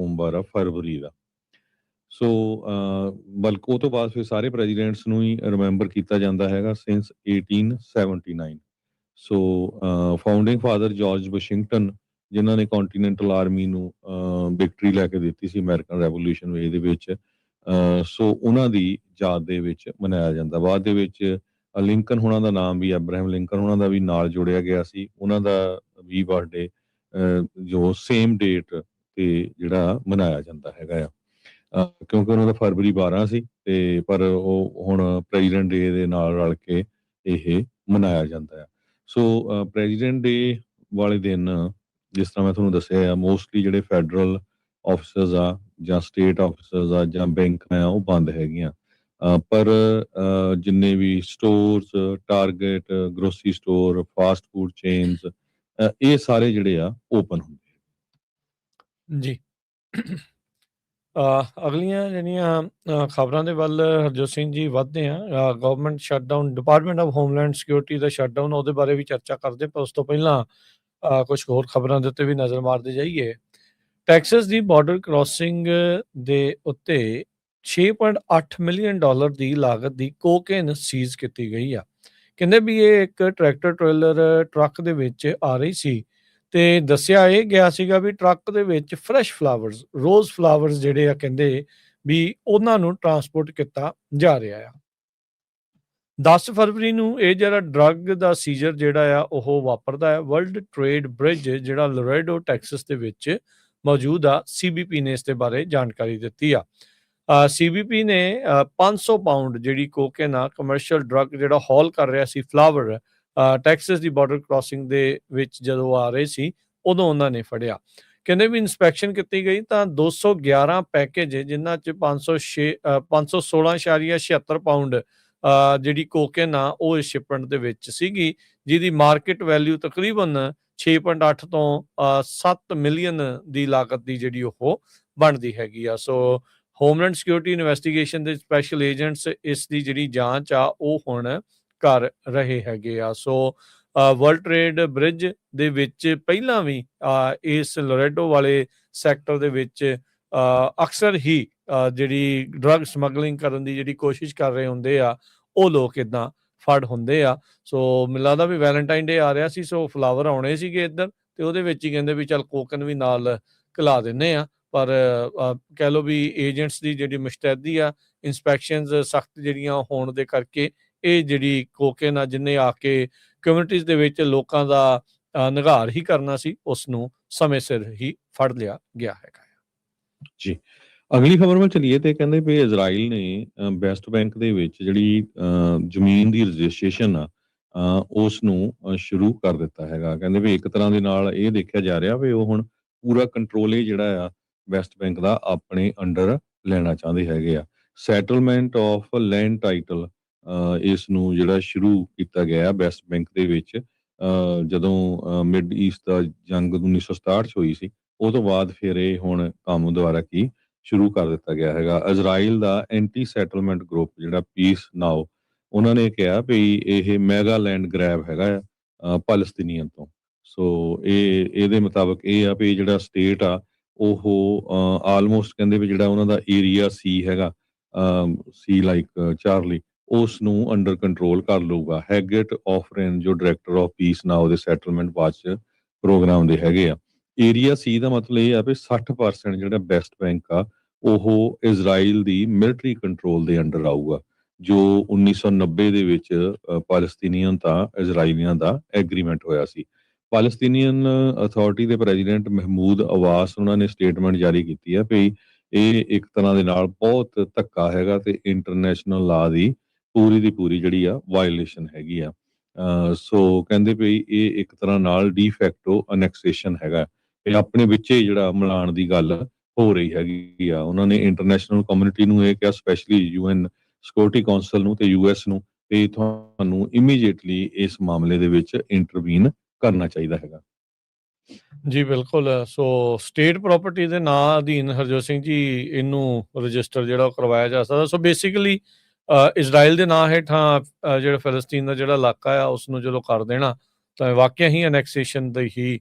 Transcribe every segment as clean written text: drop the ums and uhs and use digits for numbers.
ਸੋਮਵਾਰ ਆ ਫਰਵਰੀ ਦਾ। ਸੋ ਬਲਕਿ ਉਹ ਤੋਂ ਬਾਅਦ ਫਿਰ ਸਾਰੇ ਪ੍ਰੈਜ਼ੀਡੈਂਟਸ ਨੂੰ ਹੀ ਰਿਮੈਂਬਰ ਕੀਤਾ ਜਾਂਦਾ ਹੈਗਾ ਸਿੰਸ 1879। ਸੋ ਫਾਊਂਡਿੰਗ ਫਾਦਰ ਜਾਰਜ ਵਾਸ਼ਿੰਗਟਨ, ਜਿਨ੍ਹਾਂ ਨੇ ਕੰਟੀਨੈਂਟਲ ਆਰਮੀ ਨੂੰ ਵਿਕਟਰੀ ਲੈ ਕੇ ਦਿੱਤੀ ਸੀ ਅਮਰੀਕਨ ਰੈਵੋਲੂਸ਼ਨ ਵੇ ਦੇ ਵਿੱਚ, ਸੋ ਉਹਨਾਂ ਦੀ ਯਾਦ ਦੇ ਵਿੱਚ ਮਨਾਇਆ ਜਾਂਦਾ। ਬਾਅਦ ਦੇ ਵਿੱਚ ਲਿੰਕਨ ਹੋਣਾ ਦਾ ਨਾਮ ਵੀ, ਅਬਰਾਹਮ ਲਿੰਕਨ ਹੋਣਾ ਦਾ ਵੀ ਨਾਲ ਜੋੜਿਆ ਗਿਆ ਸੀ। ਉਹਨਾਂ ਦਾ ਵੀ ਬਰਥਡੇ ਜੋ ਸੇਮ ਡੇਟ ਤੇ ਜਿਹੜਾ ਮਨਾਇਆ ਜਾਂਦਾ ਹੈਗਾ ਆ, ਕਿਉਂਕਿ ਉਹਨਾਂ ਦਾ ਫਰਵਰੀ 12 ਸੀ ਤੇ ਪਰ ਉਹ ਹੁਣ ਪ੍ਰੈਜ਼ੀਡੈਂਟ ਡੇ ਦੇ ਨਾਲ ਰਲ ਕੇ ਇਹ ਮਨਾਇਆ ਜਾਂਦਾ ਆ। ਸੋ ਪ੍ਰੈਜ਼ੀਡੈਂਟ ਡੇ ਵਾਲੇ ਦਿਨ, ਜਿਸ ਤਰ੍ਹਾਂ ਮੈਂ ਤੁਹਾਨੂੰ ਦੱਸਿਆ ਆ, ਮੋਸਟਲੀ ਜਿਹੜੇ ਫੈਡਰਲ ਆਫਿਸਰਸ ਆ ਜਾਂ ਸਟੇਟ ਆਫਿਸਰਸ ਆ ਜਾਂ ਬੈਂਕ ਆ ਉਹ ਬੰਦ ਹੈਗੀਆਂ, ਪਰ ਜਿੰਨੇ ਵੀ stores, Target, grocery store, fast food chains, ਇਹ ਸਾਰੇ ਜਿਹੜੇ ਆ ਓਪਨ ਹੁੰਦੇ ਜੀ। ਅਗਲੀਆਂ ਜਿਹੜੀਆਂ ਖਬਰਾਂ ਦੇ ਵੱਲ ਹਰਜੋਤ ਸਿੰਘ ਜੀ ਵੱਧਦੇ ਆ। Government shutdown, department of homeland security the shutdown, ਉਹਦੇ ਬਾਰੇ ਵੀ ਚਰਚਾ ਕਰਦੇ, ਪਰ ਉਸ ਤੋਂ ਪਹਿਲਾਂ ਕੁਝ ਹੋਰ ਖਬਰਾਂ ਦੇ ਉੱਤੇ ਵੀ ਨਜ਼ਰ ਮਾਰਦੇ ਜਾਈਏ। ਟੈਕਸਸ ਦੀ ਬਾਰਡਰ ਕ੍ਰਾਸਿੰਗ ਦੇ ਉੱਤੇ 6.8 ਮਿਲੀਅਨ ਡਾਲਰ ਦੀ ਲਾਗਤ ਦੀ ਕੋਕੇਨ ਸੀਜ਼ ਕੀਤੀ ਗਈ ਆ। ਕਹਿੰਦੇ ਵੀ ਇਹ ਇੱਕ ਟਰੈਕਟਰ ਟ੍ਰੇਲਰ ਟਰੱਕ ਦੇ ਵਿੱਚ ਆ ਰਹੀ ਸੀ ਤੇ ਦੱਸਿਆ ਇਹ ਗਿਆ ਸੀਗਾ ਵੀ ਟਰੱਕ ਦੇ ਵਿੱਚ ਫਰੈਸ਼ ਫਲਾਵਰਸ, ਰੋਜ਼ ਫਲਾਵਰਸ ਜਿਹੜੇ ਆ, ਕਹਿੰਦੇ ਵੀ ਉਹਨਾਂ ਨੂੰ ਟਰਾਂਸਪੋਰਟ ਕੀਤਾ ਜਾ ਰਿਹਾ ਆ। 10 ਫਰਵਰੀ ਨੂੰ ਇਹ ਜਿਹੜਾ ਡਰੱਗ ਦਾ ਸੀਜ਼ਰ ਜਿਹੜਾ ਆ ਉਹ ਵਾਪਰਦਾ ਹੈ। ਵਰਲਡ ਟ੍ਰੇਡ ਬ੍ਰਿਜ ਜਿਹੜਾ ਲੋਰੇਡੋ ਟੈਕਸਸ ਦੇ ਵਿੱਚ ਮੌਜੂਦ ਆ, CBP ਨੇ ਇਸ ਦੇ ਬਾਰੇ ਜਾਣਕਾਰੀ ਦਿੱਤੀ ਆ। CBP ਨੇ 500 ਪਾਊਂਡ ਜਿਹੜੀ ਕੋਕੇਨ ਆ, ਕਮਰਸ਼ੀਅਲ ਡਰੱਗ ਜਿਹੜਾ ਹੌਲ ਕਰ ਰਿਹਾ ਸੀ, ਫਲਾਵਰ, ਟੈਕਸਸ ਦੀ ਬਾਰਡਰ ਕ੍ਰਾਸਿੰਗ ਦੇ ਵਿੱਚ ਜਦੋਂ ਆ ਰਹੇ ਸੀ ਉਦੋਂ ਉਹਨਾਂ ਨੇ ਫੜਿਆ। ਕਹਿੰਦੇ ਵੀ ਇਨਸਪੈਕਸ਼ਨ ਕੀਤੀ ਗਈ ਤਾਂ 211 ਪੈਕੇਜ, ਜਿਨ੍ਹਾਂ 'ਚ 516.76 ਪਾਊਂਡ ਜਿਹੜੀ ਕੋਕੇਨ ਆ ਉਹ ਇਸ ਸ਼ਿਪਮੈਂਟ ਦੇ ਵਿੱਚ ਸੀਗੀ, ਜਿਹਦੀ ਮਾਰਕੀਟ ਵੈਲਿਊ ਤਕਰੀਬਨ 6.8 ਤੋਂ 7 ਮਿਲੀਅਨ ਦੀ ਲਾਗਤ ਦੀ ਜਿਹੜੀ ਉਹ ਬਣਦੀ ਹੈਗੀ ਆ। ਸੋ ਹੋਮਲੈਂਡ ਸਿਕਿਉਰਿਟੀ ਇਨਵੈਸਟੀਗੇਸ਼ਨ ਦੇ ਸਪੈਸ਼ਲ ਏਜੰਟਸ ਇਸ ਦੀ ਜਿਹੜੀ ਜਾਂਚ ਆ ਉਹ ਹੁਣ ਕਰ ਰਹੇ ਹੈਗੇ ਆ। ਸੋ ਵਰਲਡ ਟ੍ਰੇਡ ਬ੍ਰਿਜ ਦੇ ਵਿੱਚ ਪਹਿਲਾਂ ਵੀ ਇਸ ਲੋਰੇਡੋ ਵਾਲੇ ਸੈਕਟਰ ਦੇ ਵਿੱਚ ਅਕਸਰ ਹੀ ਜਿਹੜੀ ਡਰੱਗ ਸਮਗਲਿੰਗ ਕਰਨ ਦੀ ਜਿਹੜੀ ਕੋਸ਼ਿਸ਼ ਕਰ ਰਹੇ ਹੁੰਦੇ ਆ, ਉਹ ਲੋਕ ਇੱਦਾਂ ਫੜ ਹੁੰਦੇ ਆ। ਸੋ ਮੈਨੂੰ ਲੱਗਦਾ ਵੀ ਵੈਲੈਂਟਾਈਨ ਡੇ ਆ ਰਿਹਾ ਸੀ, ਸੋ ਫਲਾਵਰ ਆਉਣੇ ਸੀਗੇ ਇੱਧਰ, ਤੇ ਉਹਦੇ ਵਿੱਚ ਹੀ ਕਹਿੰਦੇ ਵੀ ਚੱਲ ਕੋਕਨ ਵੀ ਨਾਲ ਘਲਾ ਦਿੰਦੇ ਆ। ਪਰ ਕਹਿ ਲਓ ਵੀ ਏਜੰਟਸ ਦੀ ਜਿਹੜੀ ਮੁਸ਼ਤੈਦੀ ਆ, ਇਨਸਪੈਕਸ਼ਨਸ ਸਖਤ ਜਿਹੜੀਆਂ ਹੋਣ ਦੇ ਕਰਕੇ ਇਹ ਜਿਹੜੀ ਕੋਕੇਨ ਆ, ਜਿਹਨੇ ਆ ਕੇ ਕਮਿਊਨਿਟੀਜ਼ ਦੇ ਵਿੱਚ ਲੋਕਾਂ ਦਾ ਨਿਘਾਰ ਹੀ ਕਰਨਾ ਸੀ, ਉਸ ਨੂੰ ਸਮੇਂ ਸਿਰ ਹੀ ਫੜ ਲਿਆ ਗਿਆ ਹੈਗਾ ਜੀ। ਅਗਲੀ ਖਬਰ ਵੱਲ ਚਲੀਏ ਤੇ ਕਹਿੰਦੇ ਵੀ ਇਜ਼ਰਾਈਲ ਨੇ ਵੈਸਟ ਬੈਂਕ ਦੇ ਵਿੱਚ ਜਿਹੜੀ ਜ਼ਮੀਨ ਦੀ ਰਜਿਸਟ੍ਰੇਸ਼ਨ ਆ ਉਸ ਨੂੰ ਸ਼ੁਰੂ ਕਰ ਦਿੱਤਾ ਹੈਗਾ। ਕਹਿੰਦੇ ਵੀ ਇੱਕ ਤਰ੍ਹਾਂ ਦੇ ਨਾਲ ਇਹ ਦੇਖਿਆ ਜਾ ਰਿਹਾ ਵੀ ਉਹ ਹੁਣ ਪੂਰਾ ਕੰਟਰੋਲ ਇਹ ਜਿਹੜਾ ਆ ਵੈਸਟ ਬੈਂਕ ਦਾ ਆਪਣੇ ਅੰਡਰ ਲੈਣਾ ਚਾਹੁੰਦੇ ਹੈਗੇ ਆ। ਸੈਟਲਮੈਂਟ ਆਫ ਲੈਂਡ ਟਾਈਟਲ ਇਸ ਨੂੰ ਜਿਹੜਾ ਸ਼ੁਰੂ ਕੀਤਾ ਗਿਆ ਵੈਸਟ ਬੈਂਕ ਦੇ ਵਿੱਚ ਜਦੋਂ ਮਿਡ ਈਸਟ ਦਾ ਜੰਗ 1967 'ਚ ਹੋਈ ਸੀ, ਉਹ ਤੋਂ ਬਾਅਦ ਫਿਰ ਇਹ ਹੁਣ ਕੰਮ ਦੁਆਰਾ ਕੀ ਸ਼ੁਰੂ ਕਰ ਦਿੱਤਾ ਗਿਆ ਹੈਗਾ। ਇਜ਼ਰਾਈਲ ਦਾ ਐਂਟੀ ਸੈਟਲਮੈਂਟ ਗਰੁੱਪ ਜਿਹੜਾ ਪੀਸ ਨਾਓ, ਉਹਨਾਂ ਨੇ ਕਿਹਾ ਵੀ ਇਹ ਮੈਗਾ ਲੈਂਡ ਗ੍ਰੈਬ ਹੈਗਾ ਆ ਪੈਲਸਤੀਨੀਅਨ ਤੋਂ। ਸੋ ਇਹਦੇ ਮੁਤਾਬਕ ਇਹ ਆ ਵੀ ਜਿਹੜਾ ਸਟੇਟ ਆ ਉਹ ਆਲਮੋਸਟ ਕਹਿੰਦੇ ਵੀ ਜਿਹੜਾ ਉਹਨਾਂ ਦਾ ਏਰੀਆ ਸੀ ਹੈਗਾ, ਸੀ ਲਾਈਕ ਚਾਰਲੀ, ਉਸ ਨੂੰ ਅੰਡਰ ਕੰਟਰੋਲ ਕਰ ਲਊਗਾ। ਹੈਗਟ ਆਫਰੇਨ ਜੋ ਡਾਇਰੈਕਟਰ ਆਫ ਪੀਸ ਨਾਓ ਦੇ ਸੈਟਲਮੈਂਟ ਵਾਚ ਪ੍ਰੋਗਰਾਮ ਦੇ ਹੈਗੇ ਆ। ਏਰੀਆ ਸੀ ਦਾ ਮਤਲਬ ਇਹ ਆ ਵੀ 60% ਜਿਹੜਾ ਵੈਸਟ ਬੈਂਕ ਆ ਉਹ ਇਜ਼ਰਾਈਲ ਦੀ ਮਿਲਟਰੀ ਕੰਟਰੋਲ ਦੇ ਅੰਡਰ ਆਊਗਾ, ਜੋ 1990 ਦੇ ਵਿੱਚ ਪੈਲਸਤੀਨੀਅਨ ਤਾਂ ਇਜ਼ਰਾਈਲੀਆਂ ਦਾ ਐਗਰੀਮੈਂਟ ਹੋਇਆ ਸੀ। ਪੈਲਸਤੀਨੀਅਨ ਅਥਾਰਟੀ ਦੇ ਪ੍ਰੈਜ਼ੀਡੈਂਟ ਮਹਿਮੂਦ ਅਵਾਸ ਉਹਨਾਂ ਨੇ ਸਟੇਟਮੈਂਟ ਜਾਰੀ ਕੀਤੀ ਹੈ ਵੀ ਇਹ ਇੱਕ ਤਰ੍ਹਾਂ ਦੇ ਨਾਲ ਬਹੁਤ ਧੱਕਾ ਹੈਗਾ ਤੇ ਇੰਟਰਨੈਸ਼ਨਲ ਲਾ ਦੀ ਪੂਰੀ ਜਿਹੜੀ ਆ ਵਾਇਲੇਸ਼ਨ ਹੈਗੀ ਆ। ਸੋ ਕਹਿੰਦੇ ਵੀ ਇਹ ਇੱਕ ਤਰ੍ਹਾਂ ਨਾਲ ਡੀਫੈਕਟੋ ਅਨੈਕਸੇਸ਼ਨ ਹੈਗਾ, ਇਹ ਆਪਣੇ ਵਿੱਚ ਹੀ ਜਿਹੜਾ ਮਿਲਾਉਣ ਦੀ ਗੱਲ ਹੋ ਰਹੀ ਹੈਗੀ ਆ। ਉਹਨਾਂ ਨੇ ਇੰਟਰਨੈਸ਼ਨਲ ਕਮਿਊਨਿਟੀ ਨੂੰ ਇਹ ਕਿਹਾ, ਸਪੈਸ਼ਲੀ UN ਸਿਕਿਉਰਿਟੀ ਕਾਉਂਸਲ ਨੂੰ ਤੇ US ਨੂੰ, ਤੇ ਤੁਹਾਨੂੰ ਇਮੀਡੀਏਟਲੀ ਇਸ ਮਾਮਲੇ ਦੇ ਵਿੱਚ ਇੰਟਰਵੀਨ ਕਰਨਾ ਚਾਹੀਦਾ ਹੈਗਾ। ਜੀ ਬਿਲਕੁਲ। ਸੋ ਸਟੇਟ ਪ੍ਰਾਪਰਟੀ ਦੇ ਨਾਂ ਅਧੀਨ ਹਰਜੋਤ ਸਿੰਘ ਜੀ ਇਹਨੂੰ ਰਜਿਸਟਰ ਜਿਹੜਾ ਉਹ ਕਰਵਾਇਆ ਜਾ ਸਕਦਾ। ਸੋ ਬੇਸਿਕਲੀ ਇਜ਼ਰਾਈਲ ਦੇ ਨਾਂ ਹੇਠਾਂ ਜਿਹੜਾ ਫਿਲਸਤੀਨ ਦਾ ਜਿਹੜਾ ਇਲਾਕਾ ਆ ਉਸ ਨੂੰ ਜਦੋਂ ਕਰ ਦੇਣਾ ਤਾਂ ਵਾਕਿਆ ਹੀ ਅਨੈਕਸੇਸ਼ਨ ਦਾ ਹੀ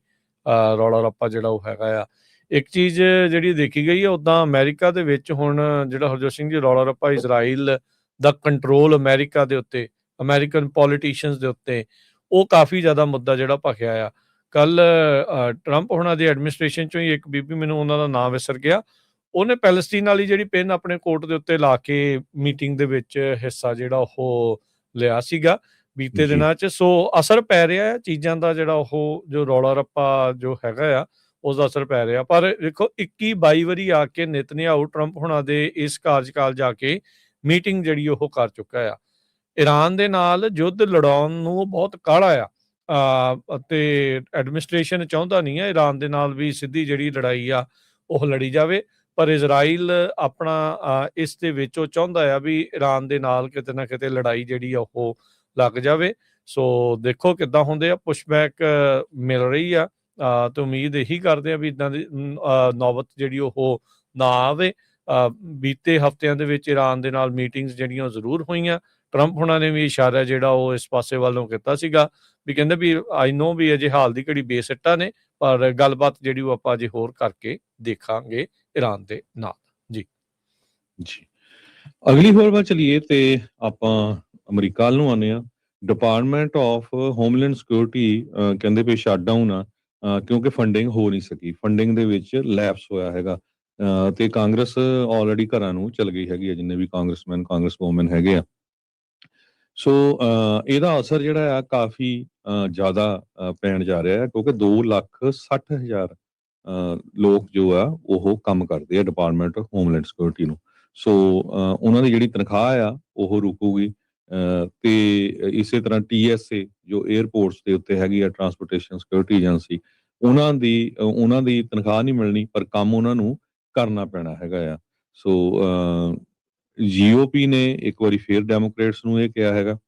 ਰੌਲਾ ਰੱਪਾ ਜਿਹੜਾ ਉਹ ਹੈਗਾ ਆ। ਇੱਕ ਚੀਜ਼ ਜਿਹੜੀ ਦੇਖੀ ਗਈ ਹੈ, ਉੱਦਾਂ ਅਮਰੀਕਾ ਦੇ ਵਿੱਚ ਹੁਣ ਜਿਹੜਾ ਹਰਜੋਤ ਸਿੰਘ ਜੀ ਰੌਲਾ ਰੱਪਾ ਇਜ਼ਰਾਈਲ ਦਾ ਕੰਟਰੋਲ ਅਮਰੀਕਾ ਦੇ ਉੱਤੇ, ਅਮਰੀਕਨ ਪੋਲੀਟੀਸ਼ੀਅਨਸ ਦੇ ਉੱਤੇ, ਉਹ ਕਾਫੀ ਜ਼ਿਆਦਾ ਮੁੱਦਾ ਜਿਹੜਾ ਭਖਿਆ ਆ। ਕੱਲ ਟਰੰਪ ਹੁਣਾਂ ਦੀ ਐਡਮਿਨਿਸਟ੍ਰੇਸ਼ਨ ਚੋਂ ਹੀ ਇੱਕ ਬੀਬੀ, ਮੈਨੂੰ ਉਹਨਾਂ ਦਾ ਨਾਮ ਵਿਸਰ ਗਿਆ, ਉਹਨੇ ਪੈਲਸਟੀਨ ਵਾਲੀ ਜਿਹੜੀ ਪਿੰਨ ਆਪਣੇ ਕੋਟ ਦੇ ਉੱਤੇ ਲਾ ਕੇ ਮੀਟਿੰਗ ਦੇ ਵਿੱਚ ਹਿੱਸਾ ਜਿਹੜਾ ਉਹ ਲਿਆ ਸੀਗਾ ਬੀਤੇ ਜੀ ਦਿਨਾਂ 'ਚ। ਸੋ ਅਸਰ ਪੈ ਰਿਹਾ ਹੈ ਚੀਜ਼ਾਂ ਦਾ, ਜਿਹੜਾ ਉਹ ਜੋ ਰੌਲਾ ਰੱਪਾ ਜੋ ਹੈਗਾ ਆ ਉਸਦਾ ਅਸਰ ਪੈ ਰਿਹਾ। ਪਰ ਦੇਖੋ 21-22 ਵਾਰੀ ਆ ਕੇ ਨਿਤਨਿਆਹੂ ਟਰੰਪ ਹੁਣਾਂ ਦੇ ਇਸ ਕਾਰਜਕਾਲ ਜਾ ਕੇ ਮੀਟਿੰਗ ਜਿਹੜੀ ਉਹ ਕਰ ਚੁੱਕਾ ਆ। ਈਰਾਨ ਦੇ ਨਾਲ ਯੁੱਧ ਲੜਾਉਣ ਨੂੰ ਉਹ ਬਹੁਤ ਕਾਹਲਾ ਆ, ਅਤੇ ਐਡਮਿਨਿਸਟ੍ਰੇਸ਼ਨ ਚਾਹੁੰਦਾ ਨਹੀਂ ਹੈ ਈਰਾਨ ਦੇ ਨਾਲ ਵੀ ਸਿੱਧੀ ਜਿਹੜੀ ਲੜਾਈ ਆ ਉਹ ਲੜੀ ਜਾਵੇ। ਪਰ ਇਜ਼ਰਾਈਲ ਆਪਣਾ ਇਸ ਦੇ ਵਿੱਚ ਉਹ ਚਾਹੁੰਦਾ ਆ ਵੀ ਈਰਾਨ ਦੇ ਨਾਲ ਕਿਤੇ ਨਾ ਕਿਤੇ ਲੜਾਈ ਜਿਹੜੀ ਆ ਉਹ ਲੱਗ ਜਾਵੇ। ਸੋ ਦੇਖੋ ਕਿੱਦਾਂ ਹੁੰਦੇ ਆ, ਪੁਸ਼ਬੈਕ ਮਿਲ ਰਹੀ ਆ, ਤੇ ਉਮੀਦ ਇਹੀ ਕਰਦੇ ਆ ਵੀ ਇੱਦਾਂ ਦੀ ਨੌਬਤ ਜਿਹੜੀ ਉਹ ਨਾ ਆਵੇ। ਬੀਤੇ ਹਫ਼ਤਿਆਂ ਦੇ ਵਿੱਚ ਈਰਾਨ ਦੇ ਨਾਲ ਮੀਟਿੰਗਸ ਜਿਹੜੀਆਂ ਜ਼ਰੂਰ ਹੋਈਆਂ। ਟਰੰਪ ਹੁਣਾਂ ਨੇ ਵੀ ਇਸ਼ਾਰਾ ਜਿਹੜਾ ਉਹ ਇਸ ਪਾਸੇ ਵੱਲੋਂ ਕੀਤਾ ਸੀਗਾ, ਵੀ ਕਹਿੰਦੇ ਵੀ ਆਈ ਨੋ ਵੀ ਅਜੇ ਹਾਲ ਦੀ ਘੜੀ ਬੇਸਿੱਟਾ ਨੇ, ਪਰ ਗੱਲਬਾਤ ਜਿਹੜੀ ਉਹ ਆਪਾਂ ਅਜੇ ਹੋਰ ਕਰਕੇ ਦੇਖਾਂਗੇ ਈਰਾਨ ਦੇ ਨਾਲ। ਜੀ ਜੀ ਅਗਲੀ ਖਬਰ ਵੱਲ ਚਲੀਏ ਤੇ ਆਪਾਂ ਅਮਰੀਕਾ ਵੱਲ ਨੂੰ ਆਉਂਦੇ ਹਾਂ। ਡਿਪਾਰਟਮੈਂਟ ਆਫ ਹੋਮਲੈਂਡ ਸਿਕਿਉਰਿਟੀ ਕਹਿੰਦੇ ਵੀ ਸ਼ਟਡਾਊਨ ਆ, ਕਿਉਂਕਿ ਫੰਡਿੰਗ ਹੋ ਨਹੀਂ ਸਕੀ, ਫੰਡਿੰਗ ਦੇ ਵਿੱਚ ਲੈਪਸ ਹੋਇਆ ਹੈਗਾ, ਤੇ ਕਾਂਗਰਸ ਆਲਰੇਡੀ ਘਰਾਂ ਨੂੰ ਚਲ ਗਈ ਹੈਗੀ ਆ, ਜਿੰਨੇ ਵੀ ਕਾਂਗਰਸਮੈਨ ਕਾਂਗਰਸਵੂਮਨ ਹੈਗੇ ਆ। ਸੋ ਇਹਦਾ ਅਸਰ ਜਿਹੜਾ ਆ ਕਾਫੀ ਜ਼ਿਆਦਾ ਪੈਣ ਜਾ ਰਿਹਾ ਹੈ, ਕਿਉਂਕਿ 2,60,000 ਲੋਕ ਜੋ ਆ ਉਹ ਕੰਮ ਕਰਦੇ ਆ ਡਿਪਾਰਟਮੈਂਟ ਆਫ ਹੋਮਲੈਂਡ ਸਿਕਿਉਰਿਟੀ ਨੂੰ। ਸੋ ਉਹਨਾਂ ਦੀ ਜਿਹੜੀ ਤਨਖਾਹ ਆ ਉਹ ਰੁਕੂਗੀ, ਤੇ ਇਸੇ ਤਰ੍ਹਾਂ TSA ਜੋ 에ਅਰਪੋਰਟਸ ਦੇ ਉੱਤੇ ਹੈਗੀ ਆ, ਟਰਾਂਸਪੋਰਟੇਸ਼ਨ ਸਿਕਿਉਰਿਟੀ ਏਜੰਸੀ, ਉਹਨਾਂ ਦੀ ਤਨਖਾਹ ਨਹੀਂ ਮਿਲਣੀ, ਪਰ ਕੰਮ ਉਹਨਾਂ ਨੂੰ ਕਰਨਾ ਪੈਣਾ ਹੈਗਾ ਆ। ਸੋ GOP ਨੇ ਇੱਕ ਵਾਰੀ ਫੇਰ ਡੈਮੋਕ੍ਰੇਟਸ ਨੂੰ ਇਹ ਕਿਹਾ ਹੈਗਾ